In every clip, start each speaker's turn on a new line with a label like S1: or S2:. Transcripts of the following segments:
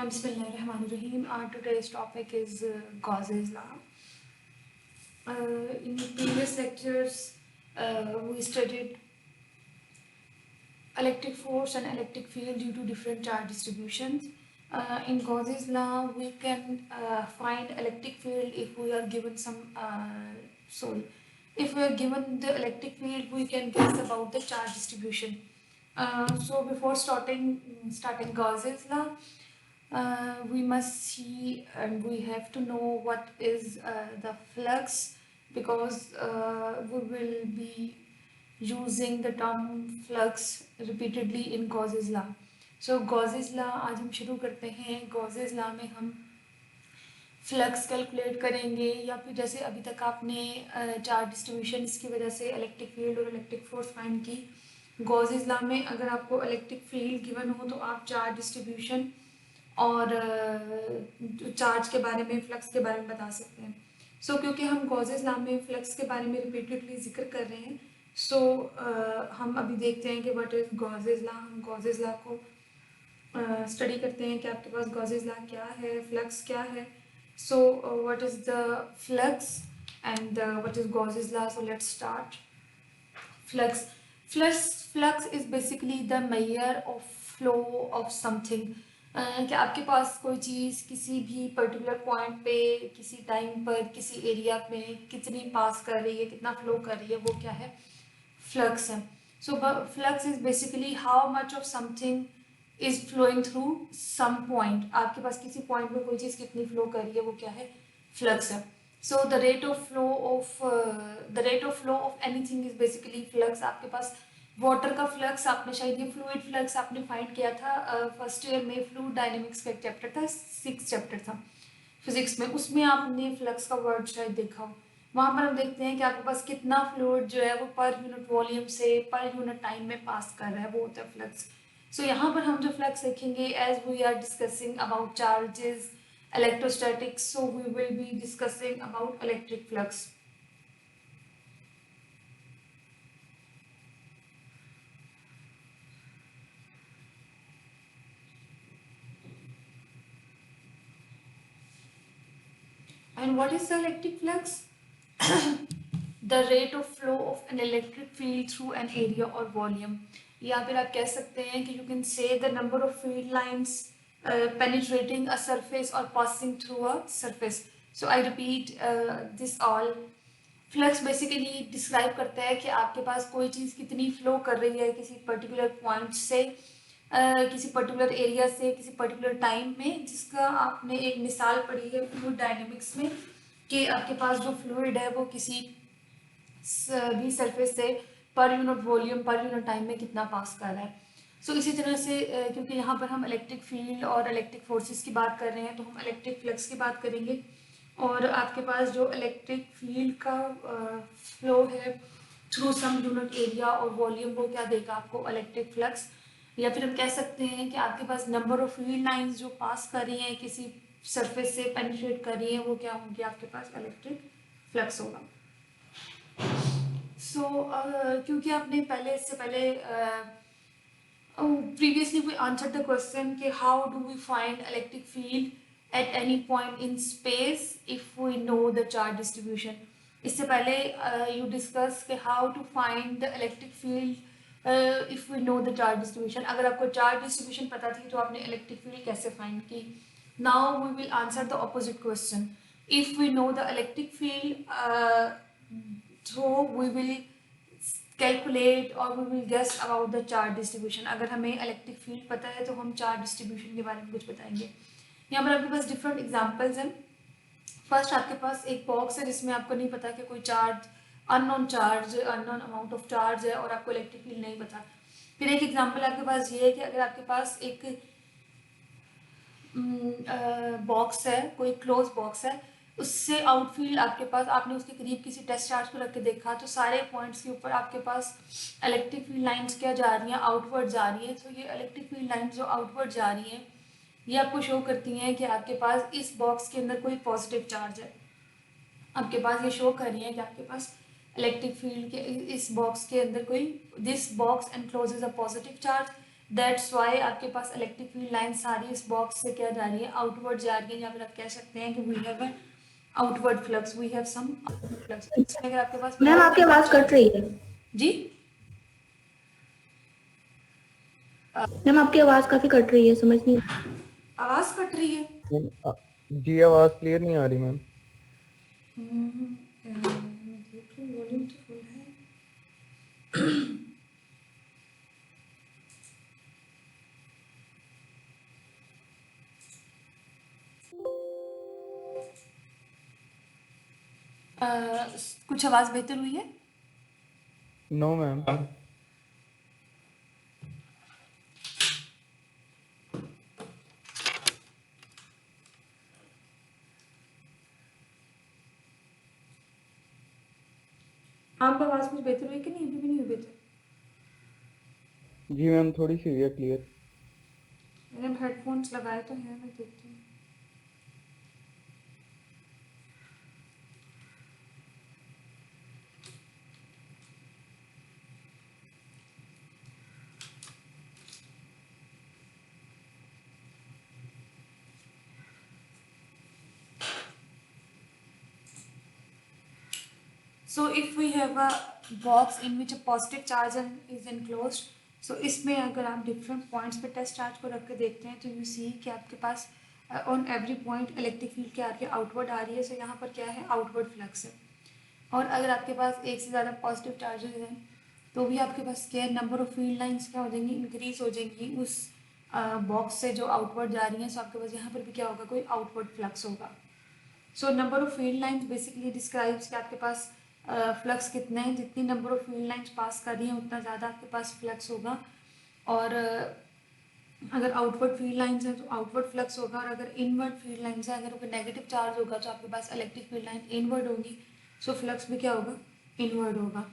S1: Bismillahirrahmanirrahim. Today's topic is Gauss's law. In previous lectures, we studied electric force and electric field due to different charge distributions. In Gauss's law, we can find electric field if we are given if we are given the electric field, we can guess about the charge distribution. So before starting Gauss's law, we must see and we have to know what is the flux, because we will be using the term flux repeatedly in Gauss's law. So Gauss's law आज हम शुरू करते हैं. Gauss's law में हम flux calculate करेंगे, या फिर जैसे अभी तक आपने चार्ज डिस्ट्रीब्यूशन की वजह से इलेक्ट्रिक फील्ड और इलेक्ट्रिक फोर्स फाइंड की. Gauss's law में अगर आपको इलेक्ट्रिक फील्ड गिवन हो तो आप चार्ज डिस्ट्रीब्यूशन और चार्ज के बारे में, फ्लक्स के बारे में बता सकते हैं. सो क्योंकि हम Gauss's law में फ्लक्स के बारे में रिपीटेडली जिक्र कर रहे हैं, सो हम अभी देखते हैं कि व्हाट इज Gauss's law. हम Gauss's law को स्टडी करते हैं कि आपके पास Gauss's law क्या है, फ्लक्स क्या है. So what is the flux and what is Gauss's law. So let's start. Flux is basically the measure of flow of something. कि आपके पास कोई चीज़ किसी भी पर्टिकुलर पॉइंट पे, किसी टाइम पर, किसी एरिया में कितनी पास कर रही है, कितना फ्लो कर रही है, वो क्या है, फ्लक्स है. So flux is basically how much of something is flowing through some point. आपके पास किसी पॉइंट में कोई चीज़ कितनी फ्लो कर रही है, वो क्या है, फ्लक्स है. So the rate of flow of anything is basically flux. आपके पास वाटर का फ्लक्स, आपने शायद ये फ्लूइड फ्लक्स आपने फाइंड किया था फर्स्ट ईयर में. फ्लूइड डायनेमिक्स का एक चैप्टर था, 6th चैप्टर था फिजिक्स में, उसमें आपने फ्लक्स का वर्ड शायद देखा हो. वहाँ पर हम देखते हैं कि आपके पास कितना फ्लूइड जो है वो पर यूनिट वॉल्यूम से पर यूनिट टाइम में पास कर रहा है, वो होता है फ्लक्स. सो यहाँ पर हम जो फ्लक्स देखेंगे, as we are discussing about charges, electrostatics, so we will be discussing about electric flux. And what is the electric flux? The rate of flow of an electric field through an area or volume. या फिर आप कह सकते हैं कि you can say the number of field lines penetrating a surface or passing through a surface. So I repeat this all. Flux basically describe करता है कि आपके पास कोई चीज़ कितनी फ्लो कर रही है किसी पर्टिकुलर पॉइंट से, किसी पर्टिकुलर एरिया से, किसी पर्टिकुलर टाइम में, जिसका आपने एक मिसाल पढ़ी है फ्लूइड डायनेमिक्स में, कि आपके पास जो फ्लूइड है वो किसी भी सरफेस से per unit volume, per unit time में कितना पास कर रहा है. सो इसी तरह से क्योंकि यहाँ पर हम इलेक्ट्रिक फील्ड और इलेक्ट्रिक फोर्सेस की बात कर रहे हैं, तो हम इलेक्ट्रिक फ्लक्स की बात करेंगे. और आपके पास जो इलेक्ट्रिक फील्ड का फ्लो है थ्रू सम यूनिट एरिया और वॉल्यूम, वो क्या देगा आपको, इलेक्ट्रिक फ्लक्स. या फिर हम कह सकते हैं कि आपके पास नंबर ऑफ फील्ड लाइंस जो पास कर रही हैं, किसी सरफेस से पेनिट्रेट कर रही हैं, वो क्या होंगी, आपके पास इलेक्ट्रिक फ्लक्स होगा. सो क्योंकि आपने इससे पहले previously we answered the question कि how do we find electric field at any point in space if we know the charge distribution. इससे पहले you discussed कि how to find the electric field if we know the charge distribution. अगर आपको charge distribution पता थी तो आपने electric field कैसे find की. Now we will answer the opposite question. If we know the electric field, so we will calculate और we will guess about the charge distribution. अगर हमें इलेक्ट्रिक फील्ड पता है तो हम चार्ज डिस्ट्रीब्यूशन के बारे में कुछ बताएंगे. यहाँ पर आपके पास डिफरेंट एग्जांपल्स हैं. फर्स्ट आपके पास एक बॉक्स है जिसमें आपको नहीं पता कि कोई charge, unknown amount of charge है और आपको इलेक्ट्रिक फील्ड नहीं पता. फिर एक एग्जांपल आपके पास ये है कि अगर आपके पास एक बॉक्स है, कोई क्लोज बॉक्स है, उससे आउटफील्ड आपके पास, आपने उसके करीब किसी टेस्ट चार्ज को रख के देखा तो सारे पॉइंट्स के ऊपर आपके पास इलेक्ट्रिक फील्ड लाइंस क्या जा रही हैं, आउटवर्ड जा रही हैं. तो ये इलेक्ट्रिक फील्ड लाइंस जो आउटवर्ड जा रही हैं, ये आपको शो करती हैं कि आपके पास इस बॉक्स के अंदर कोई पॉजिटिव चार्ज है. आपके पास ये शो कर रही है कि आपके पास इलेक्ट्रिक फील्ड के इस बॉक्स के अंदर कोई, this box encloses a positive charge that's why आपके पास इलेक्ट्रिक फील्ड लाइन सारी इस बॉक्स से क्या जा रही है, आउटवर्ड जा रही है। यहाँ पर आप कह सकते हैं कि we have an outward flux, we have some flux. इसमें अगर आपके पास
S2: मैम
S1: मोर
S2: आपकी
S1: नंबर
S2: आवाज कट
S1: चार्ज,
S2: रही है।
S1: जी
S2: मैम आपकी आवाज काफी कट रही है, समझ नहीं।
S1: आवाज कट रही है।
S3: जी आवाज क्लियर नहीं आ रही मैम।
S1: देख लो वॉल्यूम तो फुल है। कुछ आवाज बेहतर हुई है?
S3: No ma'am.
S1: आपका आवाज कुछ बेहतर हुई कि नहीं? अभी भी नहीं हुई बेहतर?
S3: जी मैम थोड़ी सी हुई है क्लियर।
S1: मैंने हेडफोन्स लगाए तो हैं, मैं देखती हूँ। So if we have a box in which a positive charge is enclosed, so इसमें अगर आप डिफरेंट पॉइंट्स पे टेस्ट चार्ज को रख के देखते हैं तो यू सी कि आपके pass on every point electric field क्या आ रही है, आउटवर्ड आ रही है। सो यहाँ पर क्या है, आउटवर्ड फ्लक्स है। और अगर आपके पास एक से ज़्यादा पॉजिटिव चार्जेस हैं तो भी आपके पास क्या है, नंबर ऑफ फील्ड लाइंस क्या हो जाएंगी, इंक्रीज हो जाएंगी उस बॉक्स से जो आउटवर्ड जा रही हैं। सो आपके पास यहाँ पर भी क्या होगा, कोई आउटवर्ड फ्लक्स होगा। So number of field lines basically describes कि आपके पास फ्लक्स कितने हैं। जितनी number of field lines pass कर रही हैं उतना ज़्यादा आपके पास फ्लक्स होगा। और अगर आउटवर्ड फील्ड लाइंस है तो आउटवर्ड फ्लक्स होगा। और अगर इनवर्ड फील्ड लाइंस है, अगर कोई नेगेटिव चार्ज होगा तो आपके पास इलेक्ट्रिक फील्ड लाइन इनवर्ड होगी, सो फ्लक्स भी क्या होगा, इनवर्ड होगा।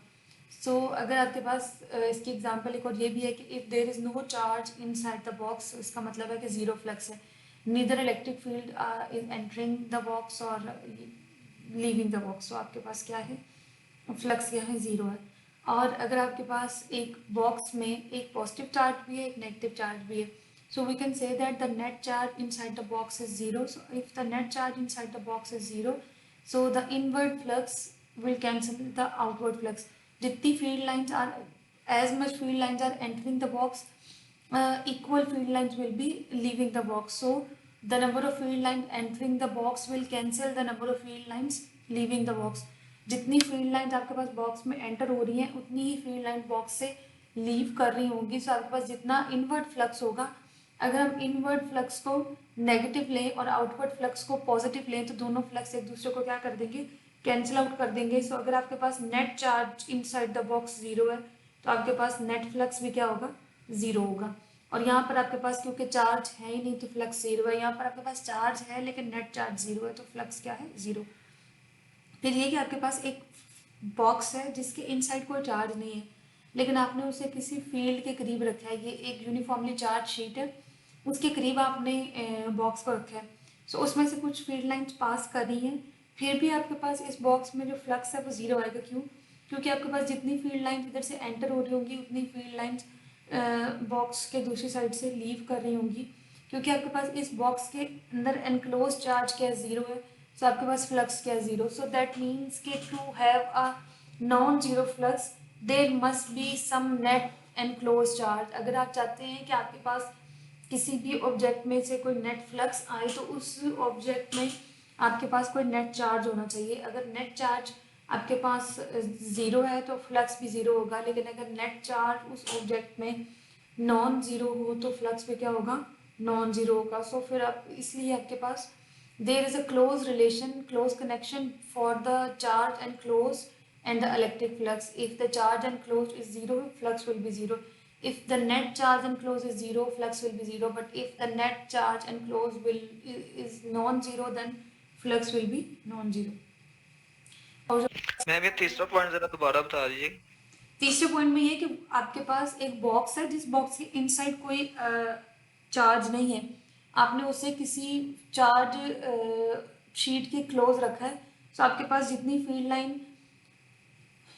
S1: सो अगर आपके पास इसकी एग्जांपल एक और ये भी है कि if there is no charge inside the box, इसका मतलब है कि ज़ीरो फ्लक्स है। Neither electric field is entering the box और लीविंग द बॉक्स। सो आपके पास क्या है, फ्लक्स क्या है, ज़ीरो है। और अगर आपके पास एक बॉक्स में एक पॉजिटिव चार्ज भी है, एक नेगेटिव चार्ज भी है, so we can say that the net charge inside the box is zero. So if the net charge inside the box is zero, so the inward flux will cancel the outward flux. जितनी field lines are, as much field lines are entering the box, equal field lines will be leaving the box. So the number of field lines entering the box will cancel the number of field lines leaving the box. जितनी field lines आपके पास box में enter हो रही हैं उतनी ही field line box से leave कर रही होंगी। सो आपके पास जितना इनवर्ड फ्लक्स होगा, अगर हम इनवर्ड फ्लक्स को नेगेटिव लें और आउटवर्ड फ्लक्स को पॉजिटिव लें तो दोनों फ्लक्स एक दूसरे को क्या कर देंगे, कैंसिल आउट कर देंगे। सो अगर आपके पास net charge inside the box zero है तो आपके पास नेट फ्लक्स भी क्या होगा, जीरो होगा। और यहाँ पर आपके पास क्योंकि चार्ज है ही नहीं तो फ्लक्स जीरो है। यहाँ पर आपके पास चार्ज है लेकिन नेट चार्ज जीरो है तो फ्लक्स क्या है, जीरो। फिर ये कि आपके पास एक बॉक्स है जिसके इनसाइड कोई चार्ज नहीं है लेकिन आपने उसे किसी फील्ड के करीब रखा है। ये एक यूनिफॉर्मली चार्ज शीट है, उसके करीब आपने बॉक्स को रखा है। सो उसमें से कुछ फील्ड लाइंस पास कर रही हैं, फिर भी आपके पास इस बॉक्स में जो फ्लक्स है वो ज़ीरो आएगा। क्यों? क्योंकि आपके पास जितनी फील्ड लाइंस इधर से एंटर हो रही होंगी उतनी फील्ड लाइंस बॉक्स के दूसरी साइड से लीव कर रही होंगी। क्योंकि आपके पास इस बॉक्स के अंदर एनक्लोज चार्ज क्या है, ज़ीरो है। सो आपके पास फ्लक्स क्या है, ज़ीरो। सो दैट मीन्स कि to have a non zero flux there must be some net enclose charge. अगर आप चाहते हैं कि आपके पास किसी भी ऑब्जेक्ट में से कोई नेट फ्लक्स आए तो उस ऑब्जेक्ट में आपके पास कोई नेट चार्ज होना चाहिए। अगर नेट चार्ज आपके पास ज़ीरो है तो फ्लक्स भी ज़ीरो होगा, लेकिन अगर नेट चार्ज उस ऑब्जेक्ट में नॉन ज़ीरो हो तो फ्लक्स भी क्या होगा, नॉन ज़ीरो होगा। सो फिर आप इसलिए आपके पास there is a close relation, close connection for the charge enclosed and the electric flux. If the charge enclosed is zero, flux will be zero. If the net charge enclosed is zero, flux will be zero. But if the net charge enclosed is non-zero, then flux will be non-zero. और
S4: ma'am ये तीसरा point जरा दोबारा बता दीजिए।
S1: तीसरे point में ये कि आपके पास एक बॉक्स है जिस बॉक्स के इनसाइड कोई चार्ज नहीं है, आपने उसे किसी चार्ज शीट के क्लोज रखा है। तो आपके पास जितनी फील्ड लाइन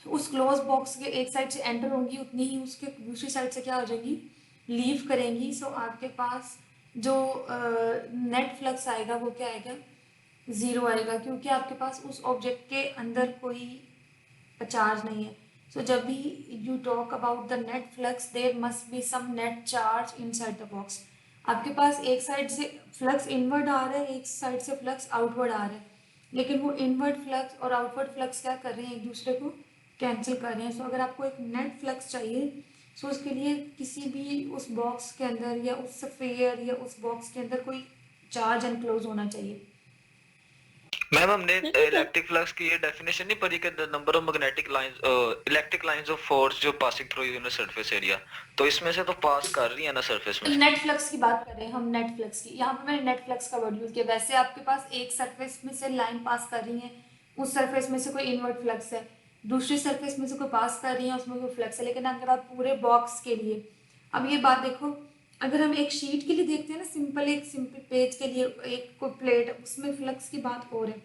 S1: उस क्लोज बॉक्स के एक साइड से एंटर होंगी उतनी ही उसके दूसरी साइड से क्या हो जाएंगी, लीव करेंगी, सो आपके पास जो नेट फ्लक्स आएगा वो क्या आएगा, ज़ीरो आएगा, क्योंकि आपके पास उस ऑब्जेक्ट के अंदर कोई चार्ज नहीं है. सो जब भी you talk about the net flux there must be some net charge inside the box. आपके पास एक साइड से फ्लक्स इनवर्ड आ रहा है, एक साइड से फ्लक्स आउटवर्ड आ रहा है, लेकिन वो इनवर्ड फ्लक्स और आउटवर्ड फ्लक्स क्या कर रहे हैं, एक दूसरे को कैंसिल कर रहे हैं. सो अगर आपको एक नेट फ्लक्स चाहिए, सो उसके लिए किसी भी उस बॉक्स के अंदर या उस स्फीयर या उस बॉक्स के अंदर कोई चार्ज एनक्लोज होना चाहिए.
S4: मैम हमने
S2: मैम ये
S4: इलेक्ट्रिक फ्लक्स की ये डेफिनेशन नहीं पढ़ी कि the number of magnetic lines electric lines of force जो passing through unit surface area, तो इसमें से तो पास कर रही है ना सरफेस में.
S1: नेट फ्लक्स की बात कर रहे हैं हम, नेट फ्लक्स की. यहाँ पे मैंने नेट फ्लक्स का वर्ड यूज किया. वैसे आपके पास एक सरफेस में से लाइन पास कर रही है, उस सरफेस में से कोई इनवर्ट फ्लक्स है, दूसरी सरफेस में से कोई पास कर रही है, उसमें कोई फ्लक्स है. लेकिन अगर आप पूरे बॉक्स के लिए, अब ये बात देखो, अगर हम एक शीट के लिए देखते हैं ना, एक सिंपल पेज के लिए एक कोई प्लेट, उसमें फ्लक्स की बात हो रही है.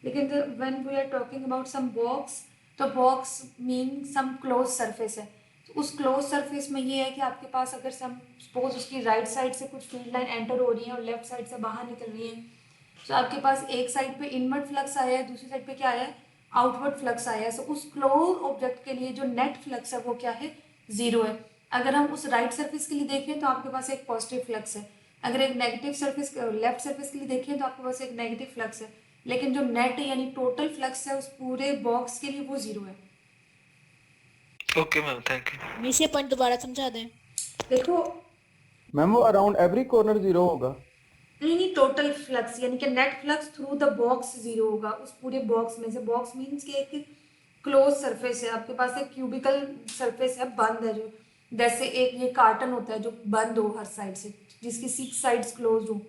S1: लेकिन when we are talking about some box, तो box mean some close surface है. तो उस क्लोज सरफेस में ये है कि आपके पास अगर सपोज उसकी राइट साइड से कुछ फील्ड लाइन एंटर हो रही है और लेफ्ट साइड से बाहर निकल रही है, तो आपके पास एक साइड पे इनवर्ट फ्लक्स आया है, दूसरी साइड पे क्या आया है, आउटवर्ड फ्लक्स आया है. सो उस क्लोज ऑब्जेक्ट के लिए जो नेट फ्लक्स है वो क्या है, ज़ीरो है. अगर हम उस राइट सरफेस के लिए देखें तो आपके पास एक पॉजिटिव फ्लक्स है. अगर एक नेगेटिव सरफेस लेफ्ट सरफेस के लिए देखें तो आपके पास एक नेगेटिव फ्लक्स है. लेकिन जो नेट यानी टोटल फ्लक्स है उस पूरे बॉक्स के लिए वो ज़ीरो है.
S4: Okay ma'am, thank you.
S2: Miss ये पॉइंट दोबारा समझा दें.
S1: देखो,
S3: मैम वो अराउंड एवरी कॉर्नर जीरो होगा.
S1: नहीं, टोटल फ्लक्स यानी कि net flux through the box zero होगा, उस पूरे बॉक्स में से. बॉक्स मीन्स कि एक क्लोज सरफेस है, आपके पास एक क्यूबिकल सरफेस है, बंद है, जो जैसे एक ये कार्टन होता है जो बंद हो हर साइड से, जिसकी 6 साइड्स क्लोज हो,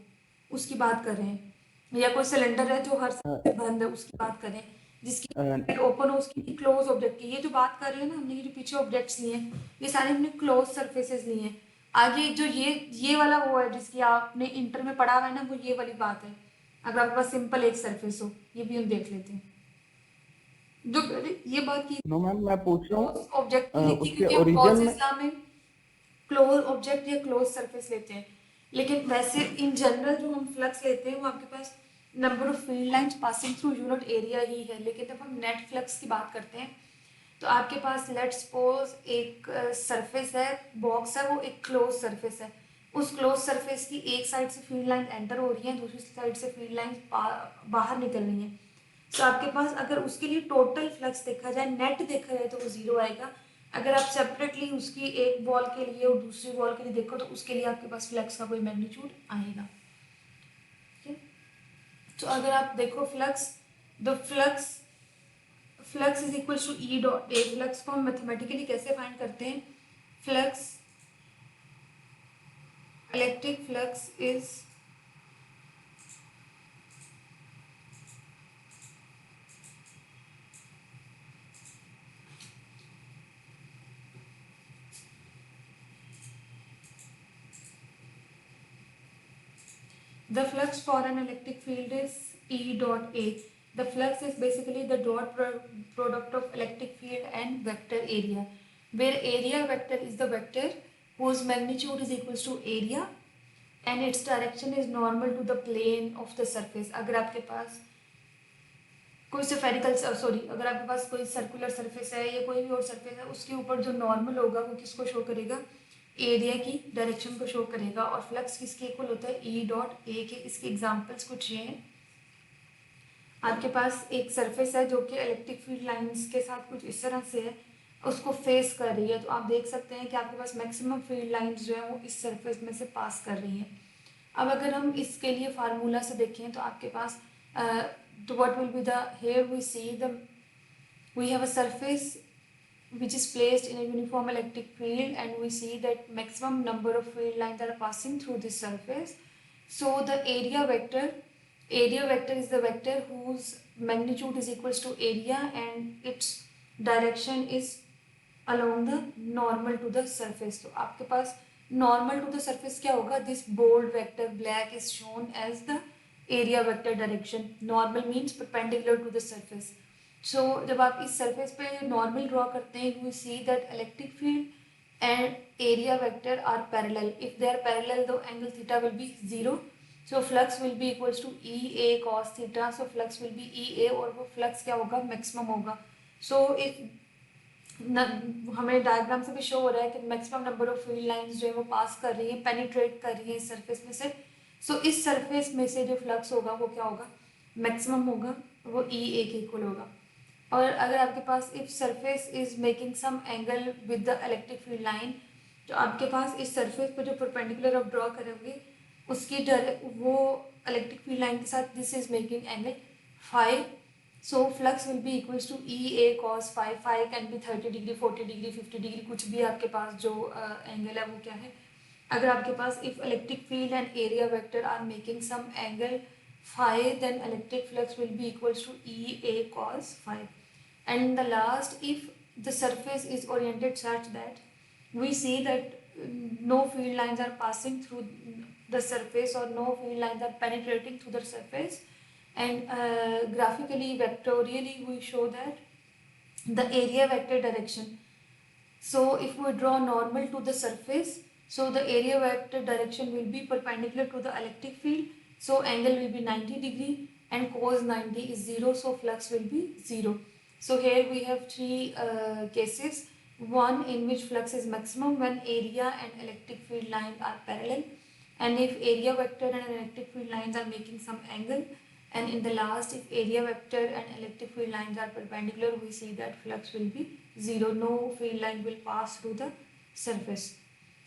S1: उसकी बात कर रहे हैं. या कोई सिलेंडर है जो हर साइड से बंद है, उसकी बात करें. जिसकी ओपन हो उसकी क्लोज ऑब्जेक्ट की. ये जो बात कर रहे हैं ना हमने, ये जो पीछे ऑब्जेक्ट्स लिए हैं, ये सारे हमने क्लोज सरफेसेस लिए हैं. आगे जो ये वाला वो है जिसकी आपने इंटर में पढ़ा हुआ है ना, वो ये वाली बात है. अगर आपके पास सिंपल एक सरफेस हो, ये भी हम देख लेते हैं. जो ये बात की
S3: नो मैम मैं पूछ रहा हूँ
S1: ऑब्जेक्ट की लिखी,
S3: उसके
S1: क्योंकि हम
S3: ओरिजिन में.
S1: कॉसेस में क्लोज ऑब्जेक्ट या क्लोज सरफेस लेते हैं. लेकिन वैसे इन जनरल जो हम फ्लक्स लेते हैं वो आपके पास number of field lines passing through unit area ही है. लेकिन जब हम नेट फ्लक्स की बात करते हैं तो आपके पास लेट्स सपोज एक सरफेस है, बॉक्स है, वो एक क्लोज सरफेस है. उस क्लोज सरफेस की एक साइड से फील्ड लाइन एंटर हो रही है, दूसरी साइड से फील्ड लाइन बाहर निकल रही है. तो आपके पास अगर उसके लिए टोटल फ्लक्स देखा जाए, नेट देखा जाए, तो वो ज़ीरो आएगा. अगर आप सेपरेटली उसकी एक वॉल के लिए और दूसरी वॉल के लिए देखो तो उसके लिए आपके पास फ्लक्स का कोई मैग्नीट्यूड आएगा. ठीक है, तो अगर आप देखो flux, the flux is equal to E dot A. Flux को हम मैथमेटिकली कैसे फाइंड करते हैं, flux, electric flux is the flux for an electric field is E dot A. The flux is basically the dot product of electric field and vector area, where area vector is the vector whose magnitude is equals to area and its direction is normal to the plane of the surface. अगर आपके पास कोई spherical अगर आपके पास कोई circular surface है या कोई भी और सरफेस है, उसके ऊपर जो नॉर्मल होगा वो किसको शो करेगा, एरिया की डायरेक्शन को शो करेगा. और फ्लक्स किसके इक्वल होता है, ई डॉट ए के. इसके एग्जांपल्स कुछ ये हैं. आपके पास एक सरफेस है जो कि इलेक्ट्रिक फील्ड लाइंस के साथ कुछ इस तरह से है, उसको फेस कर रही है, तो आप देख सकते हैं कि आपके पास मैक्सिमम फील्ड लाइंस जो है वो इस सरफेस में से पास कर रही हैं. अब अगर हम इसके लिए फार्मूला से देखें तो आपके पास तो what will be the, here we see we have a surface which is placed in a uniform electric field and we see that maximum number of field lines are passing through this surface. So the area vector is the vector whose magnitude is equals to area and its direction is along the normal to the surface. तो आपके पास normal to the surface क्या होगा, this bold vector black is shown as the area vector direction. Normal means perpendicular to the surface. So जब आप इस surface पे normal draw करते हैं, you see that electric field and area vector are parallel. If they are parallel, the angle theta will be 0. So flux will be equals to EA cos theta. So flux will be EA और वो flux क्या होगा, maximum होगा. So हमें diagram से भी show हो रहा है कि maximum number of field lines जो है वो पास कर रही है, पेनिट्रेट कर रही है इस सरफेस में से. सो इस सरफेस में से जो फ्लक्स होगा वो क्या होगा, मैक्सिमम होगा, वो ई ए के इक्वल होगा. और अगर आपके पास if surface is making some angle with the electric field line, तो आपके पास इस सरफेस पर जो परपेंडिकुलर आप ड्रॉ करोगे उसकी वो इलेक्ट्रिक फील्ड लाइन के साथ this is making angle phi. So flux will be equals to E A cos phi. Phi can be 30 degree, 40 degree, 50 degree, कुछ भी आपके पास जो एंगल है वो क्या है. अगर आपके पास if electric field and area vector are making some angle phi, then electric flux will be equals to E A cos phi. And in the last, if the surface is oriented such that we see that no field lines are passing through the surface or no field lines are penetrating through the surface, and graphically, vectorially we show that the area vector direction. So if we draw normal to the surface, so the area vector direction will be perpendicular to the electric field, so angle will be 90 degree and cos 90 is 0, so flux will be 0. So here we have three cases. One in which flux is maximum when area and electric field lines are parallel, and if area vector and electric field lines are making some angle, and in the last, if area vector and electric field lines are perpendicular, we see that flux will be 0. No field line will pass through the surface.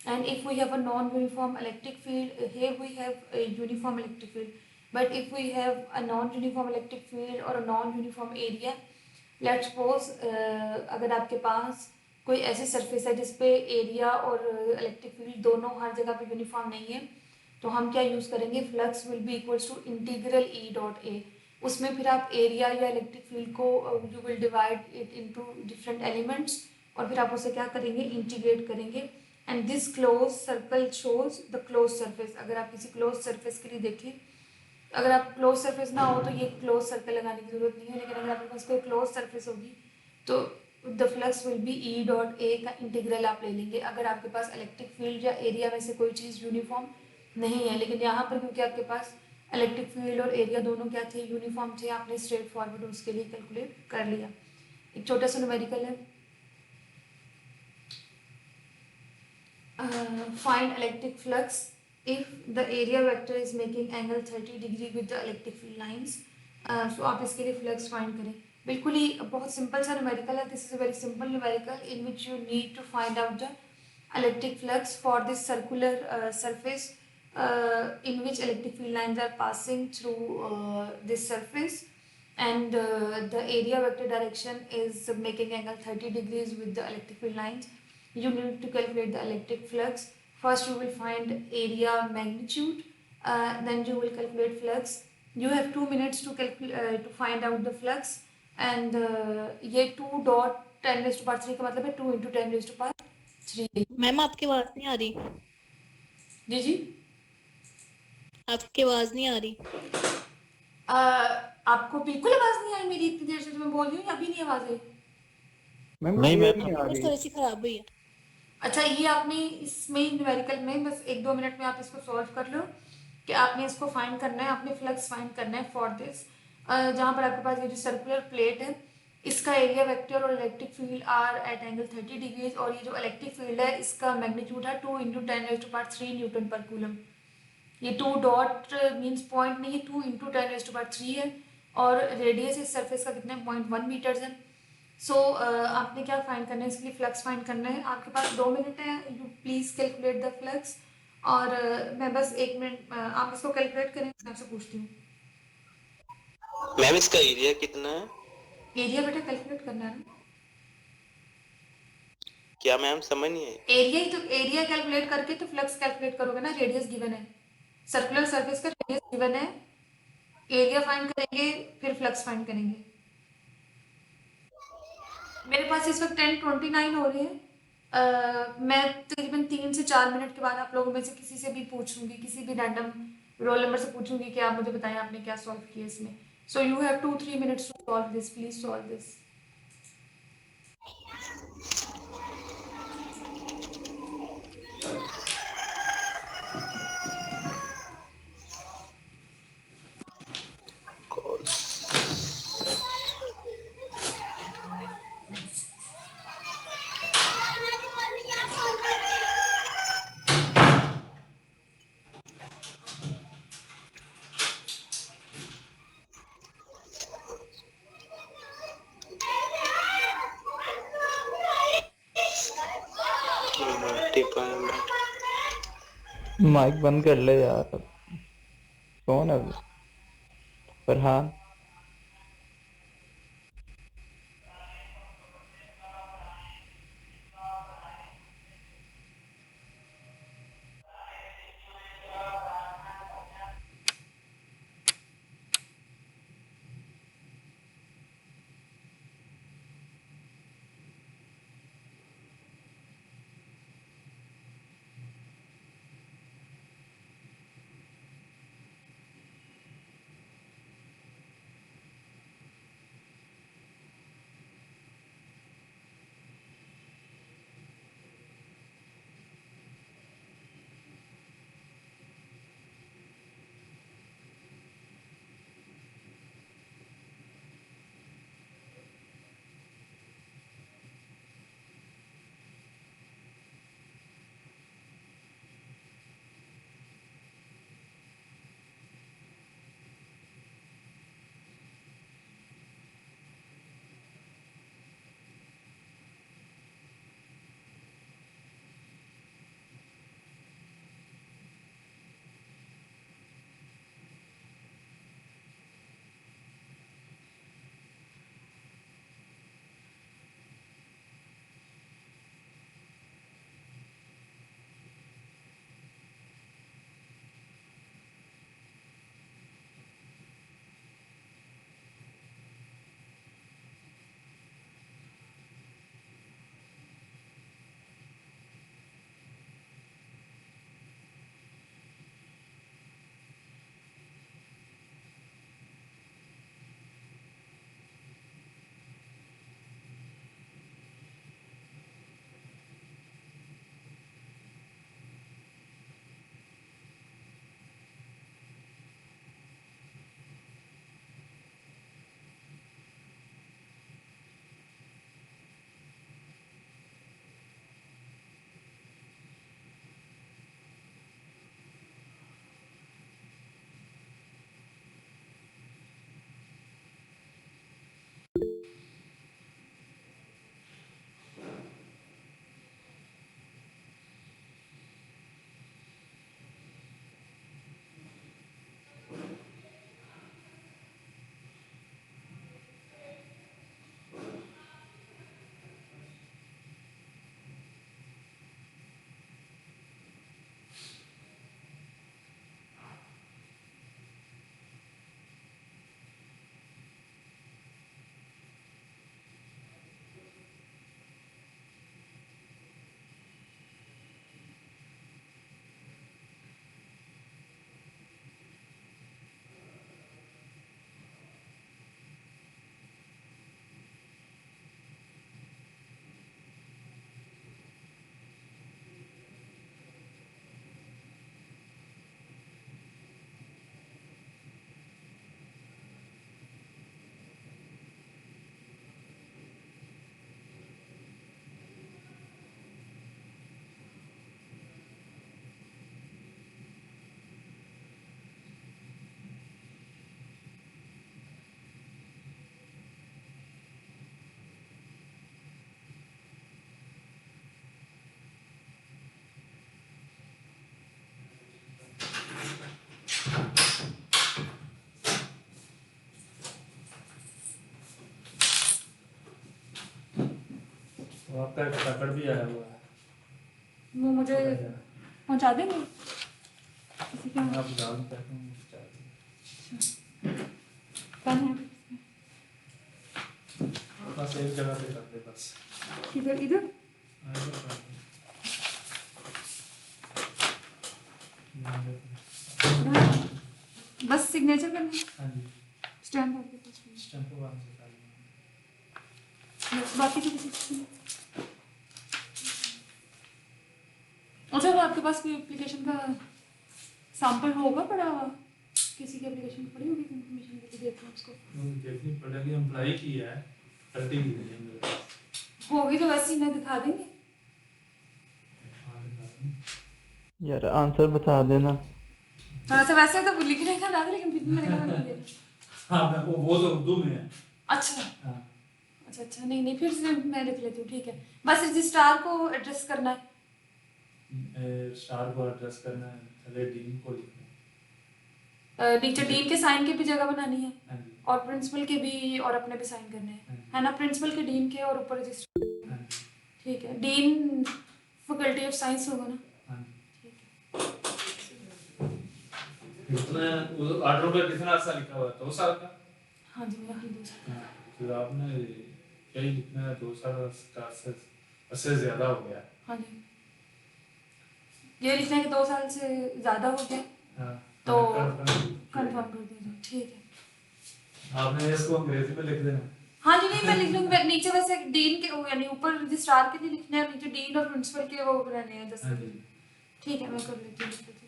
S1: And if we have a non-uniform electric field, here we have a uniform electric field. But if we have a non-uniform electric field or a non-uniform area, let's suppose अगर आपके पास कोई ऐसी surface है जिसपे area और electric field दोनों हर जगह पे यूनिफॉर्म नहीं है, तो हम क्या यूज़ करेंगे, flux will be equals to integral E dot A. उसमें फिर आप एरिया या इलेक्ट्रिक फील्ड को you will divide it into different elements और फिर आप उसे क्या करेंगे, इंटीग्रेट करेंगे. And this close circle shows the close surface. अगर आप किसी क्लोज सरफेस के लिए देखें, अगर आप क्लोज सरफेस ना हो तो ये क्लोज सर्कल लगाने की जरूरत नहीं है, लेकिन अगर आपके पास कोई क्लोज सरफेस होगी तो the flux will be E dot A का इंटीग्रल आप ले लेंगे. अगर आपके पास इलेक्ट्रिक फील्ड या एरिया में से कोई चीज़ यूनिफॉर्म नहीं है, लेकिन यहाँ पर क्योंकि आपके पास इलेक्ट्रिक फील्ड और एरिया दोनों क्या थे, यूनिफॉर्म थे, आपने स्ट्रेट फॉरवर्ड उसके लिए कैलकुलेट कर लिया. एक छोटा सा न्यूमेरिकल है, find electric flux if the area vector is making angle 30 degree with the electric field lines. So आप इसके लिए फ्लक्स फाइंड करें. बिल्कुल ही बहुत सिंपल सा न्यूमेरिकल है. This is a very simple numerical in which you need to find out the electric flux for this circular surface in which electric field lines are passing through this surface, and the area vector direction is making angle 30 degrees with the electric field lines. You need to calculate the electric flux. First you will find area magnitude, then you will calculate flux. You have 2 minutes to find out the flux, and ये 2 dot 10 raised to power 3 का मतलब है 2 into 10 raised to power 3.
S2: Ma'am आपकी आवाज नहीं आ रही.
S1: जी जी
S2: आपकी आवाज नहीं आ रही.
S1: आपको बिल्कुल आवाज नहीं आई मेरी? इतनी देर से मैं बोल रही हूँ, अभी नहीं आवाज आई?
S3: मैम
S4: नहीं,
S3: clear
S4: मैम।
S3: नहीं आ
S2: बस
S3: रही.
S2: थोड़ी सी खराब हुई है.
S1: अच्छा, ये आपने इसमें न्यूमेरिकल में बस 1-2 मिनट में आप इसको सॉल्व कर लो कि आपने इसको फाइंड करना है, आपने फ्लक्स फाइंड करना है फॉर दिस. जहाँ पर आपके पास ये जो सर्कुलर प्लेट है इसका एरिया वेक्टर और electric field are at angle 30 degrees, और ये जो इलेक्ट्रिक फील्ड है इसका मैग्नीट्यूड है 2 into 10 raised to power 3 Newton पर कूलम. ये 2 डॉट मीन्स पॉइंट नहीं है, 2 into 10 raised to power 3 है, और रेडियस इस सरफेस का कितना है, 0.1 मीटर्स है. सो आपने क्या फाइंड करना है, इसके लिए फ्लक्स फाइंड करना है. आपके पास 2 मिनट है, you please calculate the flux. और मैं बस 1 मिनट आप इसको कैलकुलेट करें, मैं आपसे पूछती हूँ.
S5: मैम इसका एरिया कितना है?
S1: एरिया बेटा कैलकुलेट करना है ना.
S5: क्या मैम समझ नहीं आई?
S1: एरिया ही तो, एरिया कैलकुलेट करके तो फ्लक्स कैलकुलेट करोगे ना. रेडियस गिवन है, सर्कुलर सरफेस का रेडियस गिवन है, एरिया फाइंड करेंगे फिर फ्लक्स फाइंड करेंगे. मेरे पास इस वक्त 10:29 हो रहे हैं. मैं तकरीबन 3 से 4 मिनट के बाद आप लोगों में से किसी से भी पूछूंगी, किसी भी रैंडम रोल नंबर से पूछूंगी कि आप मुझे बताएं आपने क्या सॉल्व किया इसमें. So you have 2-3 minutes to solve this. Please solve this.
S5: Dependent.
S3: Mic बंद कर ले यार, कौन है वो? फरहान।
S6: आपका एक पैकेट भी आया हुआ है,
S1: वो मुझे पहुंचा देंगे किसी का
S6: आप डाल पैकिंग
S1: पेन है
S6: बस एक जगह पे कर दे बस।
S1: इधर इधर
S6: हाँ, इधर कर दे। यहाँ देखो।
S1: बस सिग्नेचर करना
S6: हाँ जी,
S1: स्टैम्प आपके पास
S6: स्टैम्प को वहाँ से कर लेना।
S1: बाकी तो किसी चीज़ नहीं। अच्छा तो आपके पास कोई एप्लीकेशन का सैंपल होगा पड़ा हुआ किसी की एप्लीकेशन पड़ी होगी कंफर्मेशन के लिए देते हैं उसको
S6: देखनी पड़ेगी, अप्लाई की है, करती भी है मेरे पास।
S1: होगी तो वैसे ही मैं दिखा देंगे
S6: हाँ, दिखा दूँ।
S3: यार आंसर बता देना।
S1: थोड़ा सा वैसे तो लिखने का याद है लेकिन फिर भी मैंने कहा मैं लिख देना।
S6: हाँ, वो तो उर्दू में है।
S1: अच्छा
S6: हाँ,
S1: अच्छा अच्छा नहीं नहीं फिर से मैं लिख लेती हूँ ठीक है बस रजिस्ट्रार को एड्रेस करना है
S6: स्टार को एड्रेस करना है, पहले डीन को लिखना है।
S1: नीचे डीन के साइन की भी जगह बनानी है
S6: हाँ जी,
S1: और प्रिंसिपल के भी और अपने भी साइन करने हैं, है ना? प्रिंसिपल के, डीन के और ऊपर रजिस्टर।
S6: हाँ जी,
S1: ठीक है, डीन फैकल्टी ऑफ साइंस होगा ना?
S6: हाँ जी।
S1: ठीक है।
S6: कितना वो ऑर्डर पर कितना साल लिखा हुआ है? 2 साल का?
S1: हाँ जी, मेरा हिंदू से।
S6: हाँ, फिर आपने यही लिखना है, 2 साल का से ज्यादा हो गया।
S1: हाँ जी, ये लिखना है कि 2 साल से ज़्यादा हो गया
S6: हाँ,
S1: तो
S6: कंफर्म
S1: कंफर्म कर दीजिए। ठीक है।
S6: आपने इसको अंग्रेजी में लिख देना।
S1: हाँ जी, नहीं मैं लिख लूँगी। नीचे बस एक डीन के यानी ऊपर रजिस्ट्रार के लिए लिखना है, नीचे डीन और प्रिंसिपल के वो रहने हैं 10।
S6: हाँ जी।
S1: ठीक है, मैं कर लेती हूँ, लिख लेती हूँ।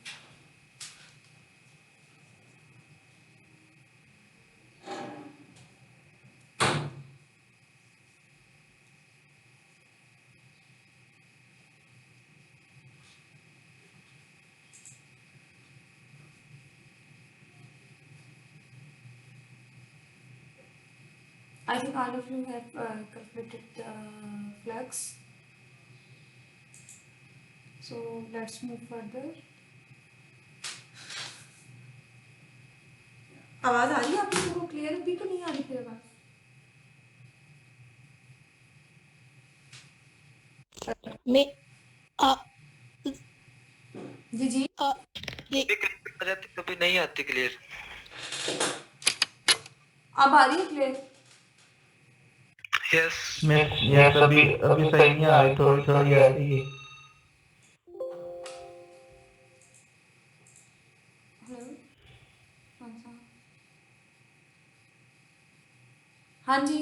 S1: I think all of you have calculated the flux. So let's move further. आवाज आ रही है आप लोगों को क्लियर भी तो नहीं आ रही फिर आवाज?
S2: मैं आ,
S1: जी जी,
S2: आ, ये
S4: कभी क्लियर आ जाती, कभी नहीं आती क्लियर।
S1: अब आ रही है क्लियर?
S4: यस।
S3: मैं यहाँ अभी अभी सही नहीं आ रही, थोड़ी थोड़ी आ रही है।
S1: हेलो, हाँ हाँ हाँ जी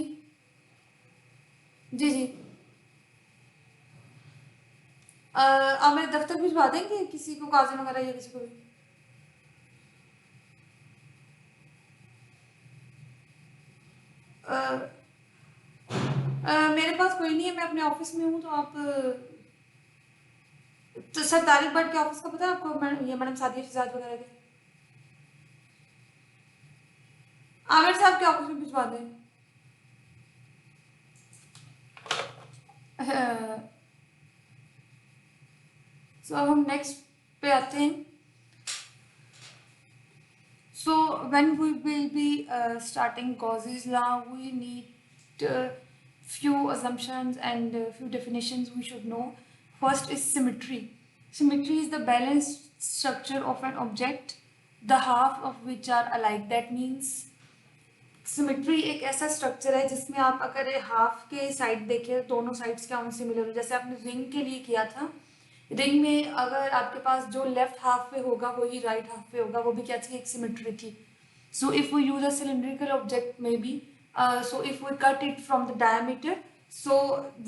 S1: जी जी। आप मेरे दफ्तर भिजवा देंगे किसी को, काजिम वगैरह या किसी को भी? अ, मेरे पास कोई नहीं है, मैं अपने ऑफिस में हूँ। तो आप तो सर तारिक भट्ट के ऑफिस का पता है आपको? ये मैडम सादिया शहजाद वगैरह के आमिर साहब के ऑफिस में भिजवा दें। सो अब हम नेक्स्ट पे आते हैं। So when we will be starting Gauss's law, we need few assumptions and few definitions we should know. First is symmetry. Symmetry is the balanced structure of an object, the half of which are alike. That means symmetry एक ऐसा structure है जिसमें आप अगर half के side देखें, दोनों sides क्या उन सिमिलर हो। जैसे आपने रिंग के लिए किया था, रिंग में अगर आपके पास जो लेफ्ट हाफ पे होगा वही राइट हाफ पे होगा, वो भी क्या थी? एक सिमेट्री थी। So if we use a cylindrical object maybe, so if we cut it from the diameter, so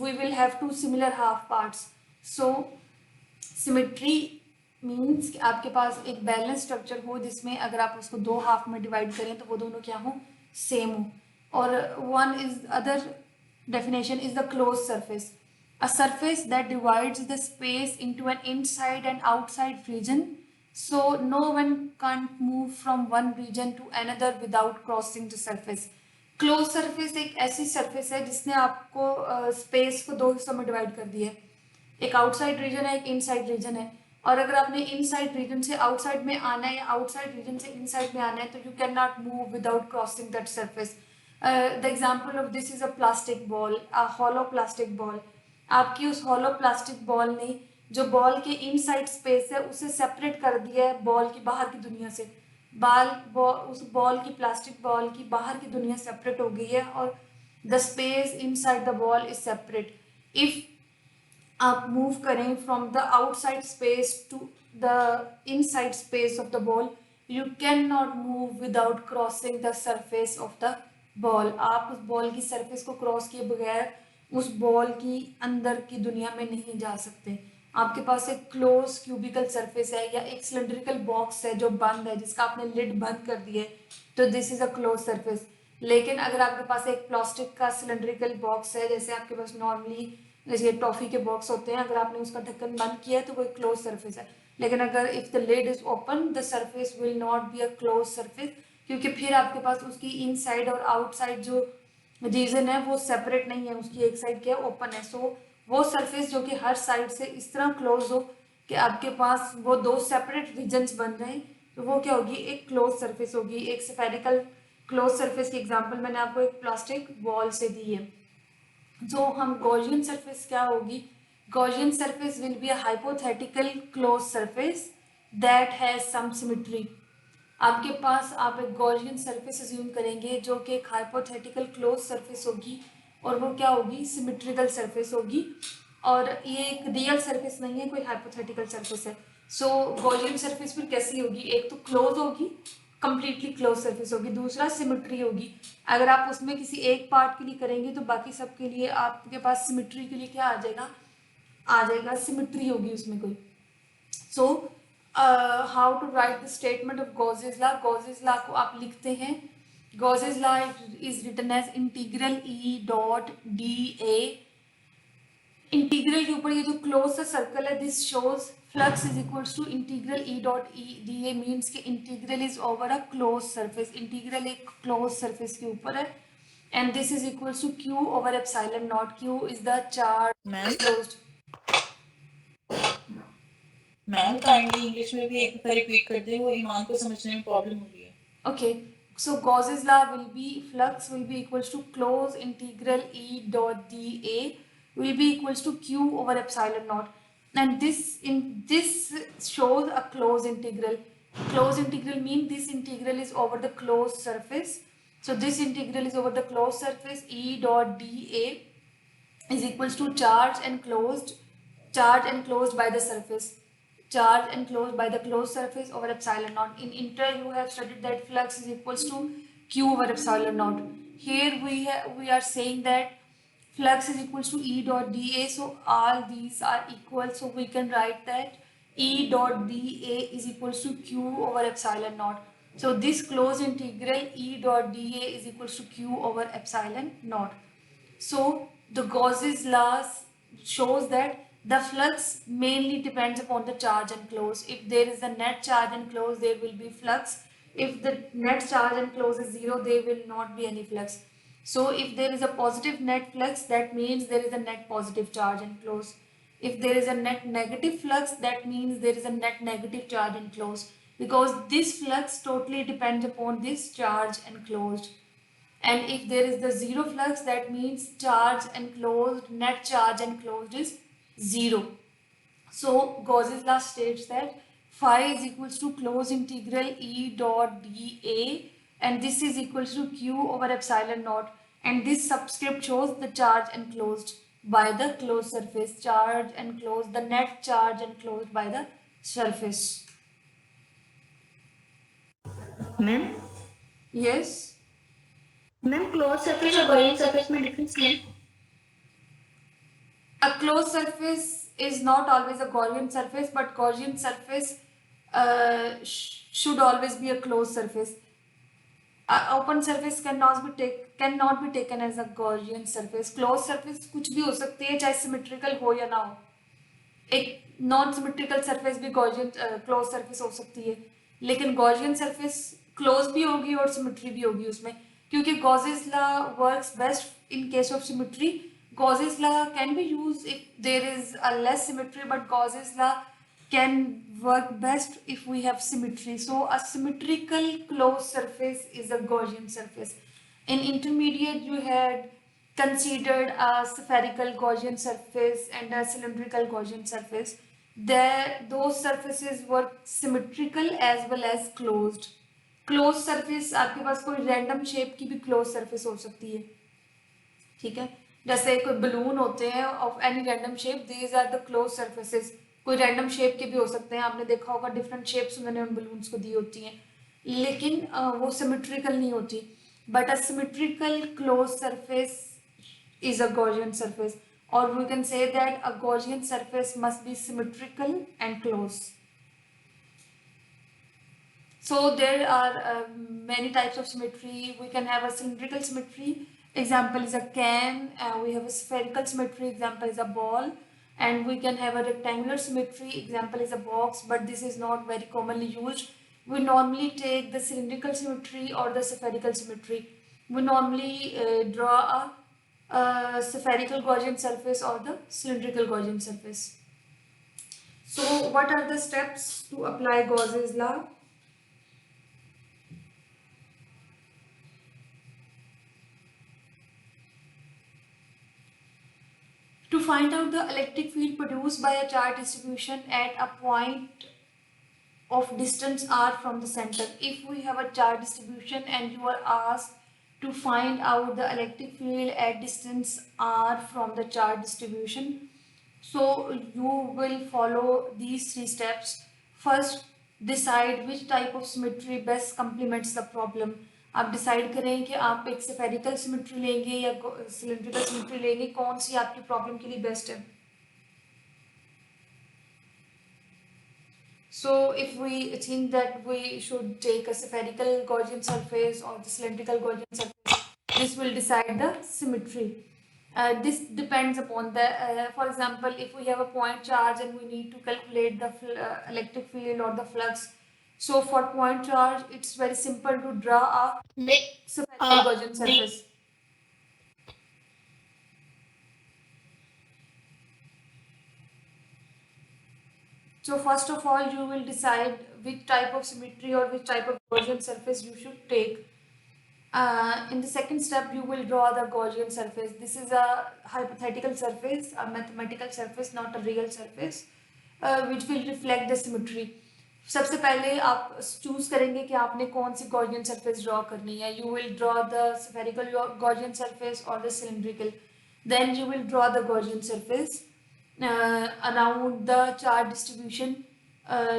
S1: we will have two similar half parts. So symmetry means कि आपके पास एक बैलेंस स्ट्रक्चर हो जिसमें अगर आप उसको दो हाफ में डिवाइड करें तो वो दोनों क्या हो? सेम हो। और one is other definition is the closed surface, a surface that divides the space into an inside and outside region, so no one can't move from one region to another without crossing the surface. Close surface एक ऐसी surface है जिसने आपको space को दो हिस्सों में divide कर दिया है, एक आउटसाइड रीजन है, एक इनसाइड रीजन है। और अगर आपने इनसाइड रीजन से आउटसाइड में आना है या आउटसाइड रीजन से इनसाइड में आना है तो you can not move without crossing that surface. The example of this is a plastic ball, a hollow plastic ball. आपकी उस हॉलो प्लास्टिक बॉल ने जो बॉल के इनसाइड स्पेस है उसे सेपरेट कर दिया है बॉल की बाहर की दुनिया से। उस बॉल की, प्लास्टिक बॉल की बाहर की दुनिया सेपरेट हो गई है और the space inside the ball is separate. If आप मूव करें from the outside space to the inside space of the ball, you can not move without crossing the surface of the ball. आप उस ball की surface को cross किए बगैर उस ball की अंदर की दुनिया में नहीं जा सकते। आपके पास एक क्लोज क्यूबिकल सरफेस है या एक सिलेंड्रिकल बॉक्स है जो बंद है, जिसका आपने लिड बंद कर दिया है, तो this is a close surface. लेकिन अगर आपके पास एक प्लास्टिक का सिलेंड्रिकल बॉक्स है, जैसे आपके पास नॉर्मली जैसे टॉफी के बॉक्स होते हैं, अगर आपने उसका ढक्कन बंद किया है तो वो एक क्लोज सरफेस है। लेकिन अगर if the lid is open the surface will not be a close surface, क्योंकि फिर आपके पास उसकी इनसाइड और आउटसाइड जो रीजन है वो सेपरेट नहीं है, उसकी एक साइड क्या है? ओपन है। सो वो सरफेस जो कि हर साइड से इस तरह क्लोज हो कि आपके पास वो दो सेपरेट रीजन्स बन रहे हैं, तो वो क्या होगी, एक क्लोज सरफेस होगी। एक स्फेरिकल क्लोज सरफेस की एग्जांपल मैंने आपको एक प्लास्टिक बॉल से दी है। जो हम गॉसियन सरफेस क्या होगी, Gaussian surface will be a hypothetical close surface that has some symmetry. आपके पास आप एक गॉसियन सरफेस अज्यूम करेंगे जो कि एक हाइपोथेटिकल क्लोज सरफेस होगी, और वो क्या होगी, सिमेट्रिकल सरफेस होगी, और ये एक रियल सरफेस नहीं है, कोई हाइपोथेटिकल सरफेस है। सो गॉसियन सरफेस फिर कैसी होगी, एक तो क्लोज होगी, कंप्लीटली क्लोज सरफेस होगी, दूसरा सिमेट्री होगी। अगर आप उसमें किसी एक पार्ट के लिए करेंगे तो बाकी सब के लिए आपके पास सिमेट्री के लिए क्या आ जाएगा, सिमेट्री होगी उसमें कोई। So how to write the statement of Gauss's law, Gauss's law को आप लिखते हैं, Gauss's law is written as integral E dot D A. Integral के ऊपर ये जो क्लोज सा सर्कल है, this shows flux is equals to integral E dot E D A, means के integral is over a close surface, integral एक close surface के ऊपर है, and this is equals to Q over epsilon not, Q is the charge closed.
S7: Ma'am kindly English में भी एक दफा repeat कर दें, वो ईमान को समझने में प्रॉब्लम हो रही है।
S1: Okay, so Gauss's law will be flux will be equals to close integral E dot dA will be equals to Q over epsilon naught, and this shows a closed integral. Closed integral means this integral is over the closed surface. So this integral is over the closed surface. E dot dA is equals to charge and closed by the surface. Charge enclosed by the closed surface over epsilon naught. In inter you have studied that flux is equals to Q over epsilon naught. Here we are saying that flux is equals to E dot dA, so all these are equal, so we can write that E dot dA is equals to Q over epsilon naught. So this closed integral E dot dA is equals to Q over epsilon naught. So the Gauss's law shows that the flux mainly depends upon the charge enclosed. If there is a net charge enclosed, there will be flux. If the net charge enclosed is zero, there will not be any flux. So if there is a positive net flux, that means there is a net positive charge enclosed. If there is a net negative flux, that means there is a net negative charge enclosed, because this flux totally depends upon this charge enclosed. And if there is the zero flux, that means charge enclosed, net charge enclosed is zero. So Gauss's law states that phi is equals to close integral E dot dA, and this is equals to Q over epsilon naught, and this subscript shows the charge enclosed by the closed surface, charge enclosed, the net charge enclosed by the surface.
S2: Ma'am
S1: Yes.
S2: Ma'am close surface और Gaussian surface में difference क्या है?
S1: A closed surface is not always a Gaussian surface, but Gaussian surface should always be a closed surface. Open surface cannot be taken as a Gaussian surface. Closed surface कुछ भी हो सकती है, चाहे symmetrical हो या ना हो. एक नॉन सिमेट्रिकल सरफेस भी गॉसियन क्लोज सरफेस हो सकती है, लेकिन गॉसियन सरफेस क्लोज भी होगी और सिमेट्री भी होगी उसमें, क्योंकि Gauss's law works best in case of symmetry. Gauss's law can be use if there is a less symmetry, but Gauss's law can work best if we have symmetry. So a symmetrical closed surface is a Gaussian surface. In intermediate you had considered a spherical Gaussian surface and a cylindrical Gaussian surface. Those surfaces were symmetrical as well as closed. Closed surface आपके पास कोई random shape की भी closed surface हो सकती है, ठीक है, जैसे कोई बलून होते हैं of any random shape, these are the closed surfaces. कोई रैंडम शेप के भी हो सकते हैं, आपने देखा होगा डिफरेंट शेप्स उन्होंने उन बलून्स को दी होती हैं, लेकिन वो सिमेट्रिकल नहीं होती. But a symmetrical close surface is a Gaussian surface, or we can say that a Gaussian surface must be symmetrical and close. So there are many types of symmetry. We can have a cylindrical symmetry, example is a can. We have a spherical symmetry, example is a ball. And we can have a rectangular symmetry, example is a box, but this is not very commonly used. We normally take the cylindrical symmetry or the spherical symmetry. We normally draw a spherical Gaussian surface or the cylindrical Gaussian surface. So what are the steps to apply Gauss's law? To find out the electric field produced by a charge distribution at a point of distance r from the center. If we have a charge distribution and you are asked to find out the electric field at distance r from the charge distribution, so you will follow these three steps. First, decide which type of symmetry best complements the problem. आप decide करें कि आप एक spherical symmetry लेंगे या cylindrical symmetry लेंगे, कौन सी आपकी प्रॉब्लम के लिए बेस्ट है. So if we think that we should take a spherical Gaussian surface or the cylindrical Gaussian surface, this will decide the symmetry. This depends upon the, for example, if we have a point charge and we need to calculate the electric field or the flux. So for point charge, it's very simple to draw a spherical Gaussian surface. So first of all, you will decide which type of symmetry or which type of Gaussian surface you should take. In the second step, you will draw the Gaussian surface. This is a hypothetical surface, a mathematical surface, not a real surface, which will reflect the symmetry. सबसे पहले आप choose करेंगे कि आपने कौन सी Gaussian surface draw करनी है. You will draw the spherical Gaussian surface or the cylindrical. Then you will draw the Gaussian surface around the charge distribution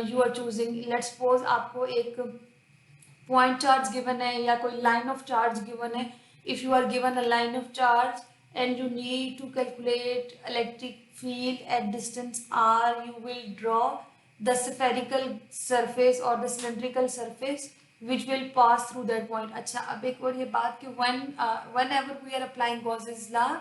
S1: you are choosing. Let's suppose आपको एक point charge given है या कोई line of charge given है. If you are given a line of charge and you need to calculate electric field at distance r, you will draw the spherical surface or the cylindrical surface which will pass through that point. अच्छा, अब एक और ये बात कि whenever we are applying Gauss's law,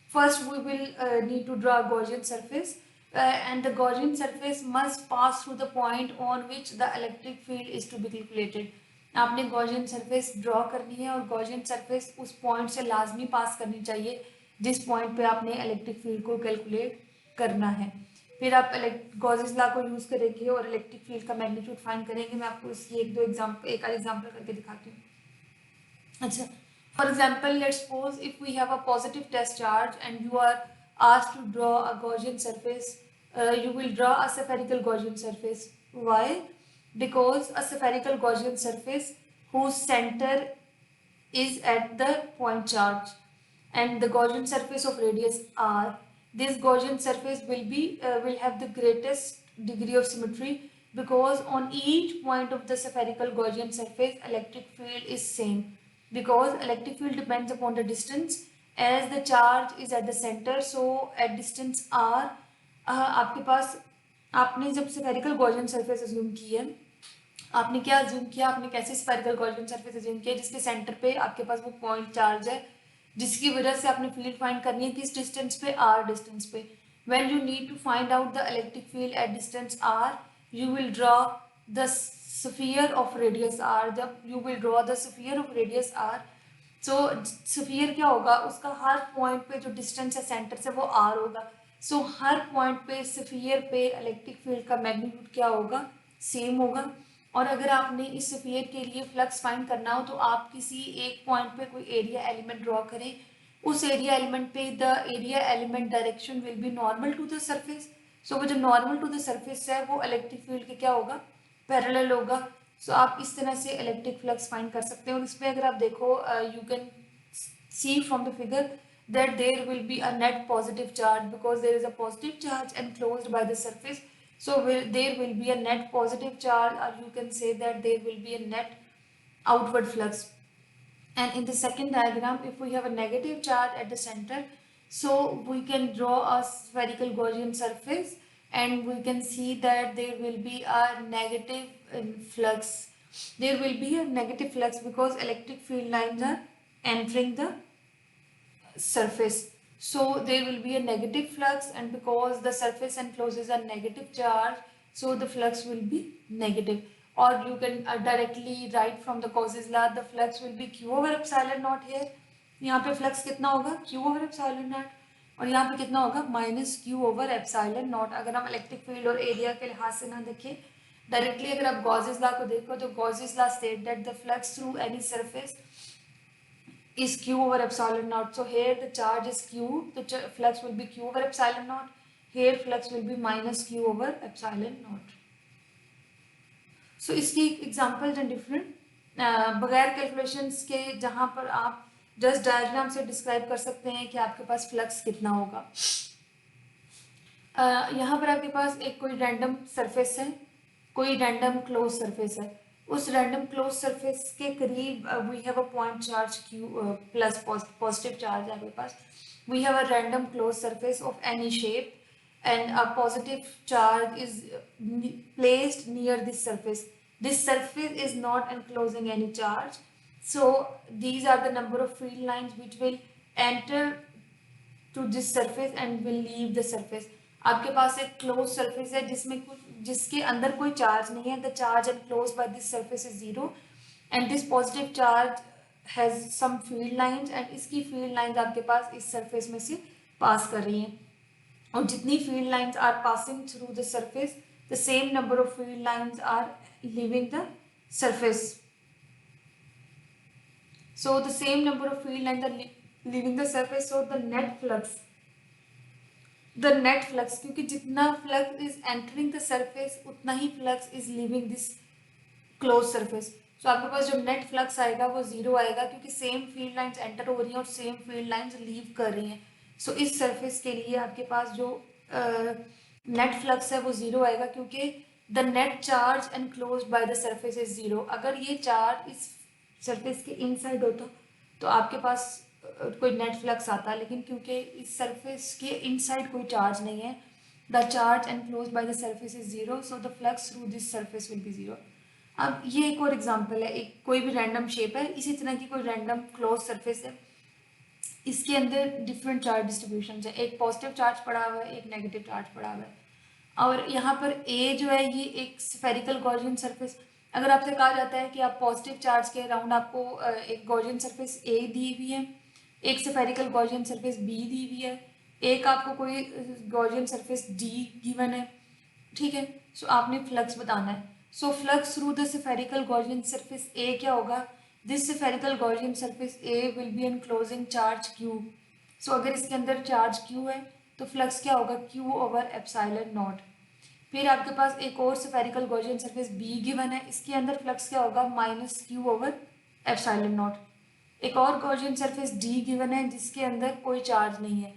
S1: first we will need to draw a Gaussian surface and the Gaussian surface must pass through the point on which the electric field is to be calculated. आपने Gaussian surface draw करनी है और Gaussian surface उस point से लाजमी पास करनी चाहिए जिस point पे आपने electric field को calculate करना है. फिर आप Gauss's law को यूज करेंगे और इलेक्ट्रिक फील्ड का मैग्नीट्यूड फाइंड करेंगे. मैं आपको इसकी एक आध एग्जांपल करके दिखाती हूँ. अच्छा, for example, let's suppose if we have a positive test charge and you are asked to draw a Gaussian surface, you will draw a spherical Gaussian surface. Why? Because a spherical Gaussian surface whose center is at the point charge and the Gaussian surface of radius r, this Gaussian surface will have the greatest degree of symmetry because on each point of the spherical Gaussian surface electric field is same, because electric field depends upon the distance as the charge is at the center. So at distance r आपके पास, आपने जब spherical Gaussian surface assume की है, आपने क्या assume किया, आपने कैसे spherical Gaussian surface assume किया जिसके center पे आपके पास वो point charge है जिसकी वजह से आपने फील्ड फाइंड करनी है किस डिस्टेंस पे, r डिस्टेंस पे. When you need to find out the electric field at distance r, you will draw the sphere of radius r. जब you will draw the sphere of radius r, so sphere क्या होगा, उसका हर point पे जो distance है centre से वो r होगा. सो हर पॉइंट पे स्फीयर पे इलेक्ट्रिक फील्ड का मैग्नीट्यूड क्या होगा, सेम होगा. और अगर आपने इस स्फीयर के लिए फ्लक्स फाइंड करना हो तो आप किसी एक पॉइंट पे कोई एरिया एलिमेंट ड्रॉ करें. उस एरिया एलिमेंट पे the area element direction will be normal to the surface. So वो जो नॉर्मल टू द सरफेस है वो इलेक्ट्रिक फील्ड के क्या होगा, पैरेलल होगा. सो आप इस तरह से इलेक्ट्रिक फ्लक्स फाइंड कर सकते हैं. और इसमें अगर आप देखो, you can see from the figure that there will be a net positive charge because there is a positive charge enclosed by the surface. So there will be a net positive charge, or you can say that there will be a net outward flux. And in the second diagram, if we have a negative charge at the center, so we can draw a spherical Gaussian surface and we can see that there will be a negative flux. There will be a negative flux because electric field lines are entering the surface. So there will be a negative flux, and because the surface encloses a negative charge, so the flux will be negative. Or you can directly write from the Gauss's law, the flux will be q over epsilon naught here. यहाँ पे flux कितना होगा, q over epsilon naught. और यहाँ पे कितना होगा minus Q over epsilon nought. अगर हम इलेक्ट्रिक फील्ड और एरिया के लिहाज से ना देखें डायरेक्टली, अगर आप गॉसेस लॉ को देखो तो Gauss's law state that the flux through any surface is q over epsilon naught. So here the charge is q, the flux will be q over epsilon naught. Here flux will be minus q over epsilon naught. So इसकी examples and different बगैर calculations के, जहाँ पर आप just diagram से describe कर सकते हैं कि आपके पास फ्लक्स कितना होगा। यहाँ पर आपके पास एक कोई रैंडम सरफेस है, कोई रैंडम क्लोज सरफेस है। उस रैंडम क्लोज सरफेस के करीब we have a point charge Q plus positive charge है आपके पास। We have a random close surface of any shape and a positive charge is placed near this surface. This surface is not enclosing any charge. So these are the number of field lines which will enter to this surface and will leave the surface. आपके पास एक closed surface है जिसके अंदर कोई charge नहीं है. The charge enclosed by this surface is 0 and this positive charge has some field lines and इसकी field lines आपके पास इस surface में से pass कर रही हैं. और जितनी field lines are passing through the surface, the same number of field lines are leaving the surface. So the same number of field lines are leaving the surface. So the net flux, क्योंकि जितना flux is entering the surface उतना ही flux is leaving this closed surface. So आपके पास जो net flux आएगा वो 0 आएगा क्योंकि same field lines enter हो रही हैं और same field lines leave कर रही हैं. So इस surface के लिए आपके पास जो net flux है वो 0 आएगा क्योंकि the net charge enclosed by the surface is 0. अगर ये charge इस surface के inside होता तो आपके पास कोई नेट फ्लक्स आता है, लेकिन क्योंकि इस सरफेस के इनसाइड कोई चार्ज नहीं है, the charge enclosed by the surface is 0, so the flux through this surface will B 0. अब ये एक और एग्जांपल है, एक कोई भी रैंडम शेप है, इसी तरह की कोई रैंडम क्लोज सरफेस है, इसके अंदर डिफरेंट चार्ज डिस्ट्रीब्यूशन है, एक पॉजिटिव चार्ज पड़ा हुआ है, एक नेगेटिव चार्ज पड़ा हुआ है. और यहाँ पर ए जो है ये एक स्फेरिकल गॉसियन सरफेस. अगर आपसे कहा जाता है कि आप पॉजिटिव चार्ज के अराउंड आपको एक गॉसियन सरफेस ए दी हुई है, एक spherical Gaussian surface be the हुई है, एक आपको कोई गॉसियन सरफेस डी गिवन है, ठीक है. सो आपने फ्लक्स बताना है. So flux through the spherical Gaussian surface A क्या होगा, this spherical Gaussian surface A will be enclosing charge Q. So अगर इसके अंदर चार्ज क्यू है तो फ्लक्स क्या होगा, क्यू ओवर एप्सिलॉन नॉट. फिर आपके पास एक और spherical Gaussian surface be given है, इसके अंदर फ्लक्स क्या होगा, minus Q over epsilon not. एक और गॉसियन सरफेस डी गिवन है जिसके अंदर कोई चार्ज नहीं है,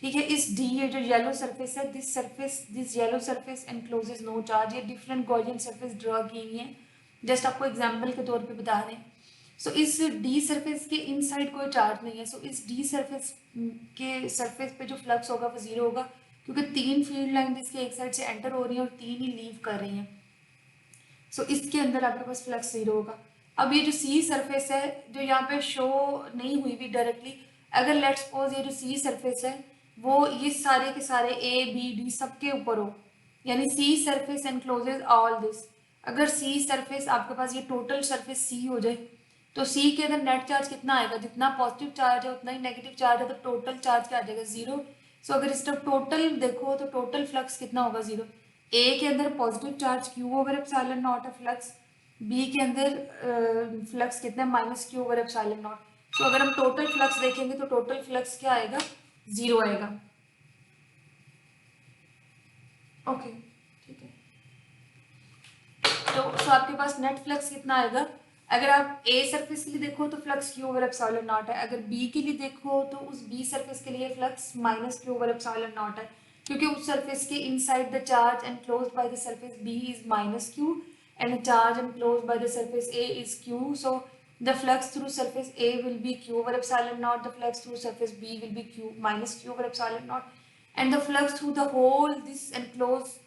S1: ठीक है. इस डी ये जो येलो सरफेस है, this yellow surface encloses no charge. ये डिफरेंट गॉसियन सरफेस ड्रॉ की हुई है, जस्ट आपको एग्जांपल के तौर पे बता रहे हैं. सो इस डी सरफेस के इनसाइड कोई चार्ज नहीं है. सो इस डी सरफेस के सरफेस पे जो फ्लक्स होगा वो 0 होगा क्योंकि 3 फील्ड लाइन इसके एक साइड से एंटर हो रही हैं और 3 ही लीव कर रही हैं. सो इसके अंदर आपके पास फ्लक्स 0 होगा. अब ये जो सी सरफेस है जो यहाँ पे शो नहीं हुई भी डायरेक्टली, अगर लेट्स सपोज ये जो सी सरफेस है वो ये सारे के सारे ए बी डी सबके ऊपर हो, यानी सी सरफेस एनक्लोजेज ऑल दिस. अगर सी सरफेस आपके पास ये टोटल सरफेस सी हो जाए तो सी के अंदर नेट चार्ज कितना आएगा, जितना पॉजिटिव चार्ज है उतना ही नेगेटिव चार्ज है, तो टोटल चार्ज क्या आ जाएगा, 0. सो अगर इस तरफ टोटल देखो तो टोटल फ्लक्स कितना होगा, 0. ए के अंदर positive charge Q over epsilon not है फ्लक्स, बी के अंदर फ्लक्स कितना है, minus Q over epsilon naught. So अगर हम टोटल फ्लक्स देखेंगे तो टोटल फ्लक्स क्या आएगा, 0 आएगा. ओके, ठीक है. तो आपके पास नेट फ्लक्स कितना आएगा, अगर आप ए सरफेस के लिए देखो तो flux Q over epsilon not है, अगर बी के लिए देखो तो उस बी सरफेस के लिए flux minus Q over epsilon not है क्योंकि उस सरफेस के inside the charge enclosed by the surface B is minus Q and the charge enclosed by the surface A is Q. So the flux through surface A will be Q over epsilon naught, the flux through surface B will be Q minus Q over epsilon naught, and the flux through the whole this enclosed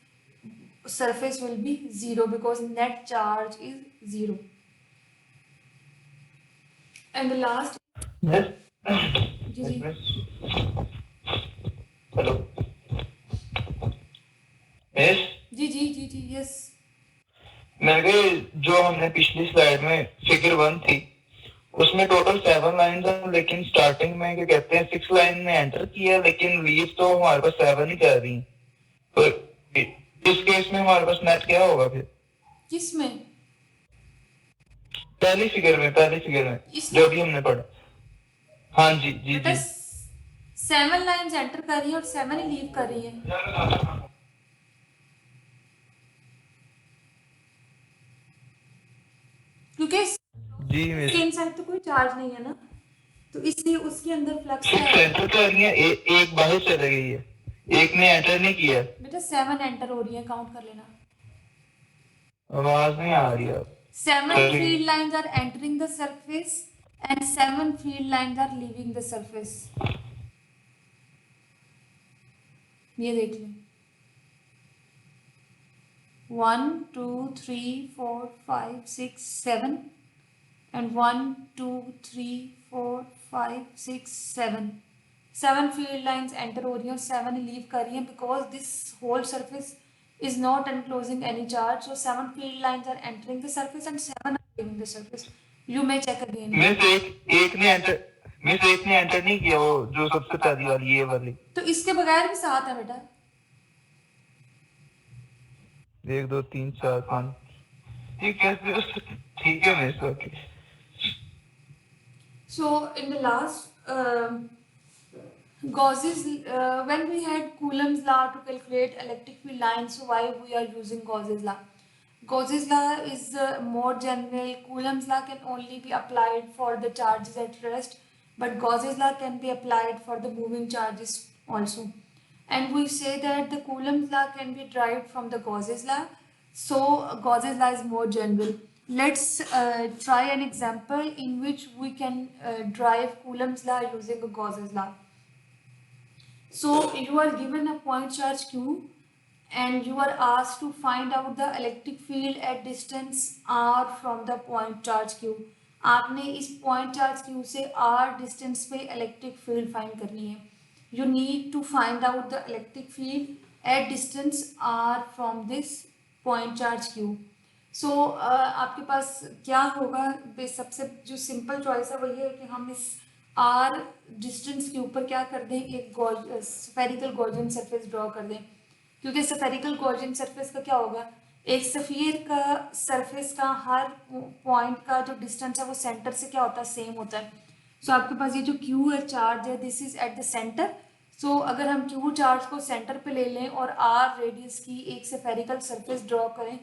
S1: surface will be 0 because net charge is 0. And the last जी
S3: hello
S1: जी yes.
S3: मैंने जो हमने पिछली slide में figure 1 थी उसमें total 7 line है, लेकिन स्टार्टिंग में क्या कहते हैं 6 लाइन में एंटर किया, लेकिन लीव तो हमारे पास 7 ही कर रही है। तो इस केस में हमारे पास नेट क्या होगा फिर?
S1: किस में?
S3: पहली फिगर में
S1: इसमें?
S3: जो भी हमने पढ़ा। हाँ जी जी
S1: बेटा
S3: जी।
S1: 7 लाइंस एंटर कर रही है और 7 ही लीव कर रही है। क्योंकि
S3: जी मिस।
S1: इनसाइड तो कोई चार्ज नहीं है ना, तो इसलिए उसके अंदर फ्लक्स
S3: सिक्स
S1: है।
S3: एंटर कर रही है, एक बाहर चले गई है, एक ने एंटर नहीं किया।
S1: बेटा 7 एंटर हो रही है, काउंट कर लेना।
S3: आवाज नहीं आ रही है।
S1: 7 field lines are entering the surface and 7 field lines are leaving the surface. ये देख लें, 1 2 3 4 5 6 7 and 1 2 3 4 5 6 7 7 field lines enter हो रही हैं और 7 लीव कर रही हैं, because this whole surface is not enclosing any charge, so 7 field lines are entering the surface and 7 are leaving the surface. You may check again.
S3: Miss एक ने enter नहीं किया, वो जो सबसे पहली वाली ये वाली।
S1: तो इसके बगैर भी 7 है बेटा।
S3: 1 2 3 4 5। ठीक है miss, okay.
S1: So in the last Gauss's when we had Coulomb's law to calculate electric field lines, so why we are using Gauss's law? Gauss's law is more general. Coulomb's law can only be applied for the charges at rest, but Gauss's law can be applied for the moving charges also. And we say that the Coulomb's law can be derived from the Gauss's law, so Gauss's law is more general. Let's try an example in which we can derive Coulomb's law using a Gauss's law. So you are given a point charge Q and you are asked to find out the electric field at distance r from the point charge Q. आपने इस point charge Q से r distance पे electric field find करनी है. You need to find out the electric field at distance r from this point charge Q. So आपके पास क्या होगा? सबसे जो सिंपल चॉइस है वो ये है कि हम इस r डिस्टेंस के ऊपर क्या कर दें, एक स्फेरिकल गॉसियन सरफेस ड्रॉ कर दें, क्योंकि स्फेरिकल गॉसियन सरफेस का क्या होगा, एक स्फीयर का सरफेस का हर पॉइंट का जो डिस्टेंस है वो सेंटर से क्या होता है, सेम होता है। सो आपके पास ये जो Q है चार्ज है, this is at the centre. So अगर हम Q चार्ज को सेंटर पे ले लें और r रेडियस की एक स्फेरिकल सरफेस ड्रॉ करें,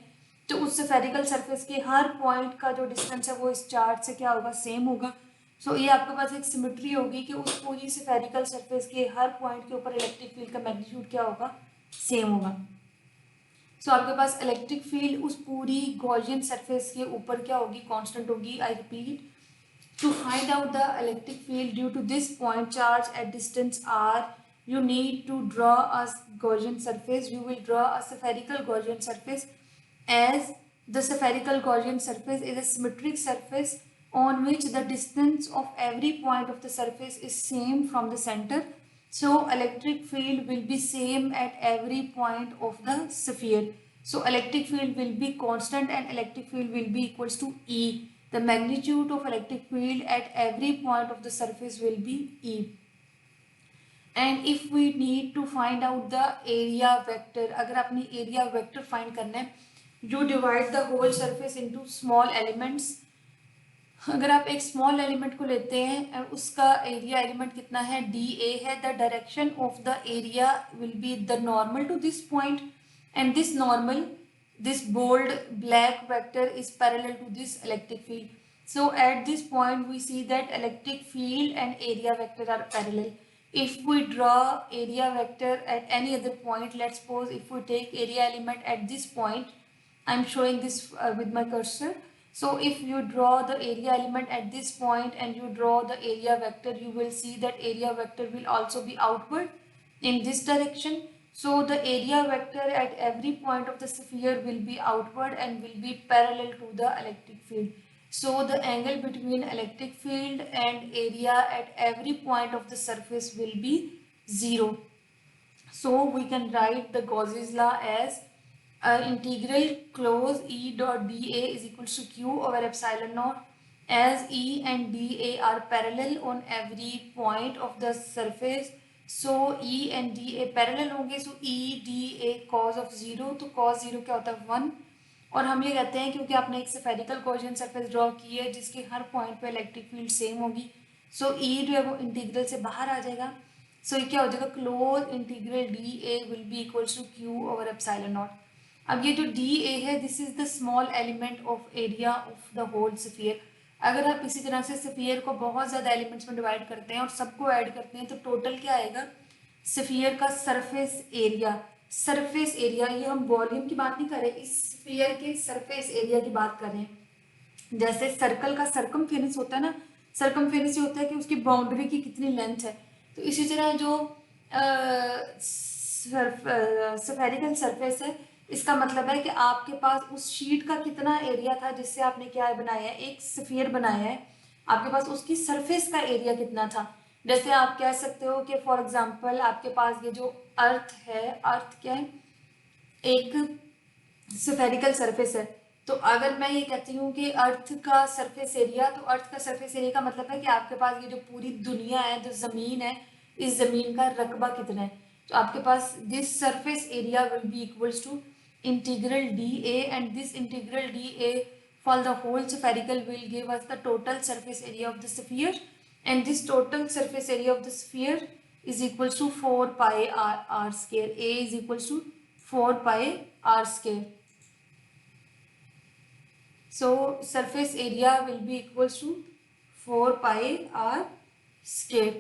S1: तो उस स्फेरिकल सरफेस के हर पॉइंट का जो डिस्टेंस है वो इस चार्ज से क्या होगा, सेम होगा। सो ये आपके पास एक सिमेट्री होगी कि उस पूरी स्फेरिकल सरफेस के हर पॉइंट के ऊपर इलेक्ट्रिक फील्ड का मैग्नीट्यूड क्या होगा, सेम होगा। सो आपके पास इलेक्ट्रिक फील्ड उस पूरी गॉसियन सरफेस के ऊपर क्या होगी, कांस्टेंट होगी। I repeat, to find out the electric field due to this point charge at distance r, you need to draw a Gaussian surface. You will draw a spherical Gaussian surface, as the spherical Gaussian surface is a symmetric surface on which the distance of every point of the surface is same from the center. So electric field will be same at every point of the sphere. So electric field will be constant and electric field will be equals to E. The magnitude of electric field at every point of the surface will be E. And if we need to find out the area vector, अगर अपनी area vector find करना है, you divide the whole surface into small elements. अगर आप एक small element को लेते हैं, उसका area element कितना है, dA है, the direction of the area will be the normal to this point, and this normal, this bold black vector is parallel to this electric field. So at this point we see that electric field and area vector are parallel. If we draw area vector at any other point, let's suppose if we take area element at this point, I'm showing this with my cursor. So if you draw the area element at this point and you draw the area vector, you will see that area vector will also be outward in this direction. So the area vector at every point of the sphere will be outward and will be parallel to the electric field. So the angle between electric field and area at every point of the surface will be 0. So we can write the Gauss's law as integral close E dot dA is equals to Q over epsilon naught, as E and DA are parallel on every point of the surface, so E and DA parallel होंगे, so EDA cos of 0, तो cos 0 क्या होता है 1, और हम ये कहते हैं क्योंकि आपने एक स्फेरिकल गॉसियन सरफेस ड्रॉ की है जिसके हर पॉइंट पे इलेक्ट्रिक फील्ड सेम होगी, सो E जो है वो इंटीग्रल से बाहर आ जाएगा, सो ये क्या हो जाएगा close integral DA will be equals to Q over epsilon nought. अब ये जो DA है this is the small element of area of the whole sphere. अगर आप इसी तरह से स्फीयर को बहुत ज़्यादा एलिमेंट्स में डिवाइड करते हैं और सबको ऐड करते हैं तो टोटल क्या आएगा, स्फीयर का सरफेस एरिया, सरफेस एरिया, ये हम वॉल्यूम की बात नहीं कर रहे, इस स्फीयर के सरफेस एरिया की बात कर रहे हैं। जैसे सर्कल का सरकमफेरेंस होता है ना, सरकमफेरेंस ये होता है कि उसकी बाउंड्री की कितनी लेंथ है, तो इसी तरह जो स्फेरिकल सरफेस है इसका मतलब है कि आपके पास उस शीट का कितना एरिया था जिससे आपने क्या बनाया है, एक स्फीयर बनाया है, आपके पास उसकी सरफेस का एरिया कितना था। जैसे आप कह सकते हो कि फॉर एग्जांपल आपके पास ये जो अर्थ है, अर्थ क्या है, एक स्फेरिकल सरफेस है, तो अगर मैं ये कहती हूँ कि अर्थ का सरफेस एरिया, तो अर्थ का सरफेस एरिया का मतलब है कि आपके पास ये जो पूरी दुनिया है, जो ज़मीन है, इस ज़मीन का रकबा कितना है, तो आपके पास this surface area will be equals to integral DA, and this integral DA for the whole spherical will give us the total surface area of the sphere, and this total surface area of the sphere is equals to 4 pi r square. A is equals to 4 pi r square. So surface area will be equals to 4 pi r square.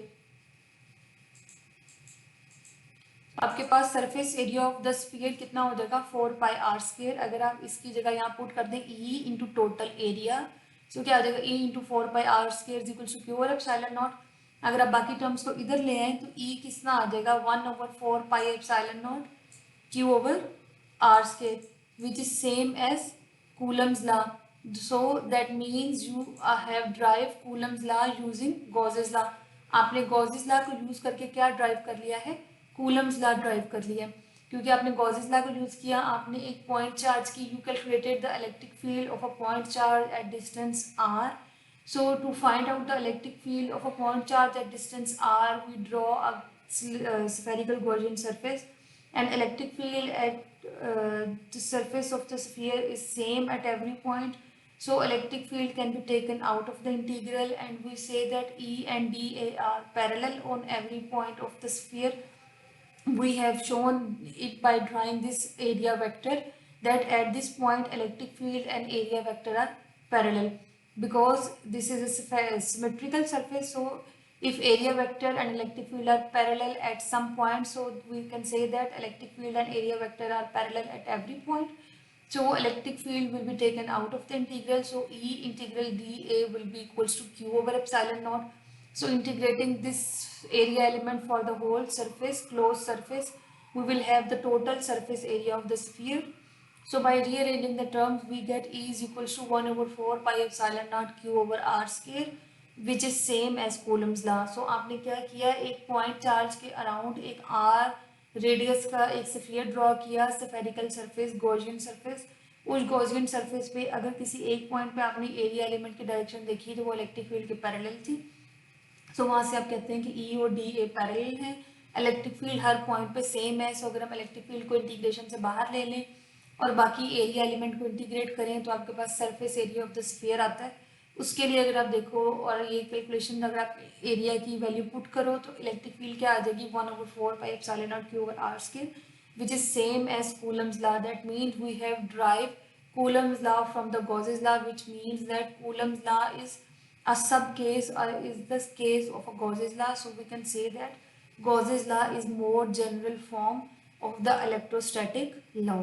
S1: आपके पास surface area of the sphere कितना हो जाएगा 4 pi r square. अगर आप इसकी जगह यहाँ पुट कर दें E इंटू टोटल एरिया, तो क्या आ जाएगा E into 4 pi r square equal to Q और एप्सिलॉन नॉट। अगर आप बाकी टर्म्स को इधर ले आए तो E कितना आ जाएगा 1/4 pi epsilon nought Q over r square, which is same as Coulomb's law. So that means you have derive Coulomb's law using Gauss's law. आपने गॉसेस लॉ को यूज करके क्या ड्राइव कर लिया है, कूलम्स लॉ ड्राइव कर लिया, क्योंकि आपने गॉसेस लॉ को यूज किया, आपने एक पॉइंट चार्ज की, you calculated the electric field of a point charge at distance r. So to find out the electric field of a point charge at distance r, we draw a spherical Gaussian surface, and electric field at the surface of the sphere is same at every point. So electric field can be taken out of the integral, and we say that E and DA are parallel on every point of the sphere. We have shown it by drawing this area vector, that at this point electric field and area vector are parallel, because this is a symmetrical surface. So if area vector and electric field are parallel at some point, so we can say that electric field and area vector are parallel at every point. So electric field will be taken out of the integral, so E integral dA will be equals to Q over epsilon naught. So integrating this area element for the whole surface, closed surface, we will have the total surface area of the sphere. So by rearranging the terms, we get E is equals to 1/4 pi epsilon naught Q over r square, which is same as Coulomb's law. So आपने क्या किया, एक point charge के around एक r radius का एक sphere draw किया, spherical surface, Gaussian surface. उस गॉसियन सरफेस पे अगर किसी एक पॉइंट पे आपने एरिया एलिमेंट की डायरेक्शन देखी तो वो इलेक्ट्रिक फील्ड के पैरेलल थी। सो वहाँ से आप कहते हैं कि E और DA पैरेलल है, इलेक्ट्रिक फील्ड हर पॉइंट पे सेम है। सो अगर हम इलेक्ट्रिक फील्ड को इंटीग्रेशन से बाहर ले लें और बाकी एरिया एलिमेंट को इंटीग्रेट करें तो आपके पास surface area of the sphere आता है। उसके लिए अगर आप देखो और ये कैलकुलेशन अगर आप एरिया की वैल्यू पुट करो तो इलेक्ट्रिक फील्ड क्या आ जाएगी 1/4 pi epsilon naught Q over r square, which is same as Coulomb's law. That means we have derived Coulomb's law from the Gauss's law, which means that Coulomb's law is a sub case or is the case of a Gauss's law. So we can say that Gauss's law is more general form of the electrostatic law.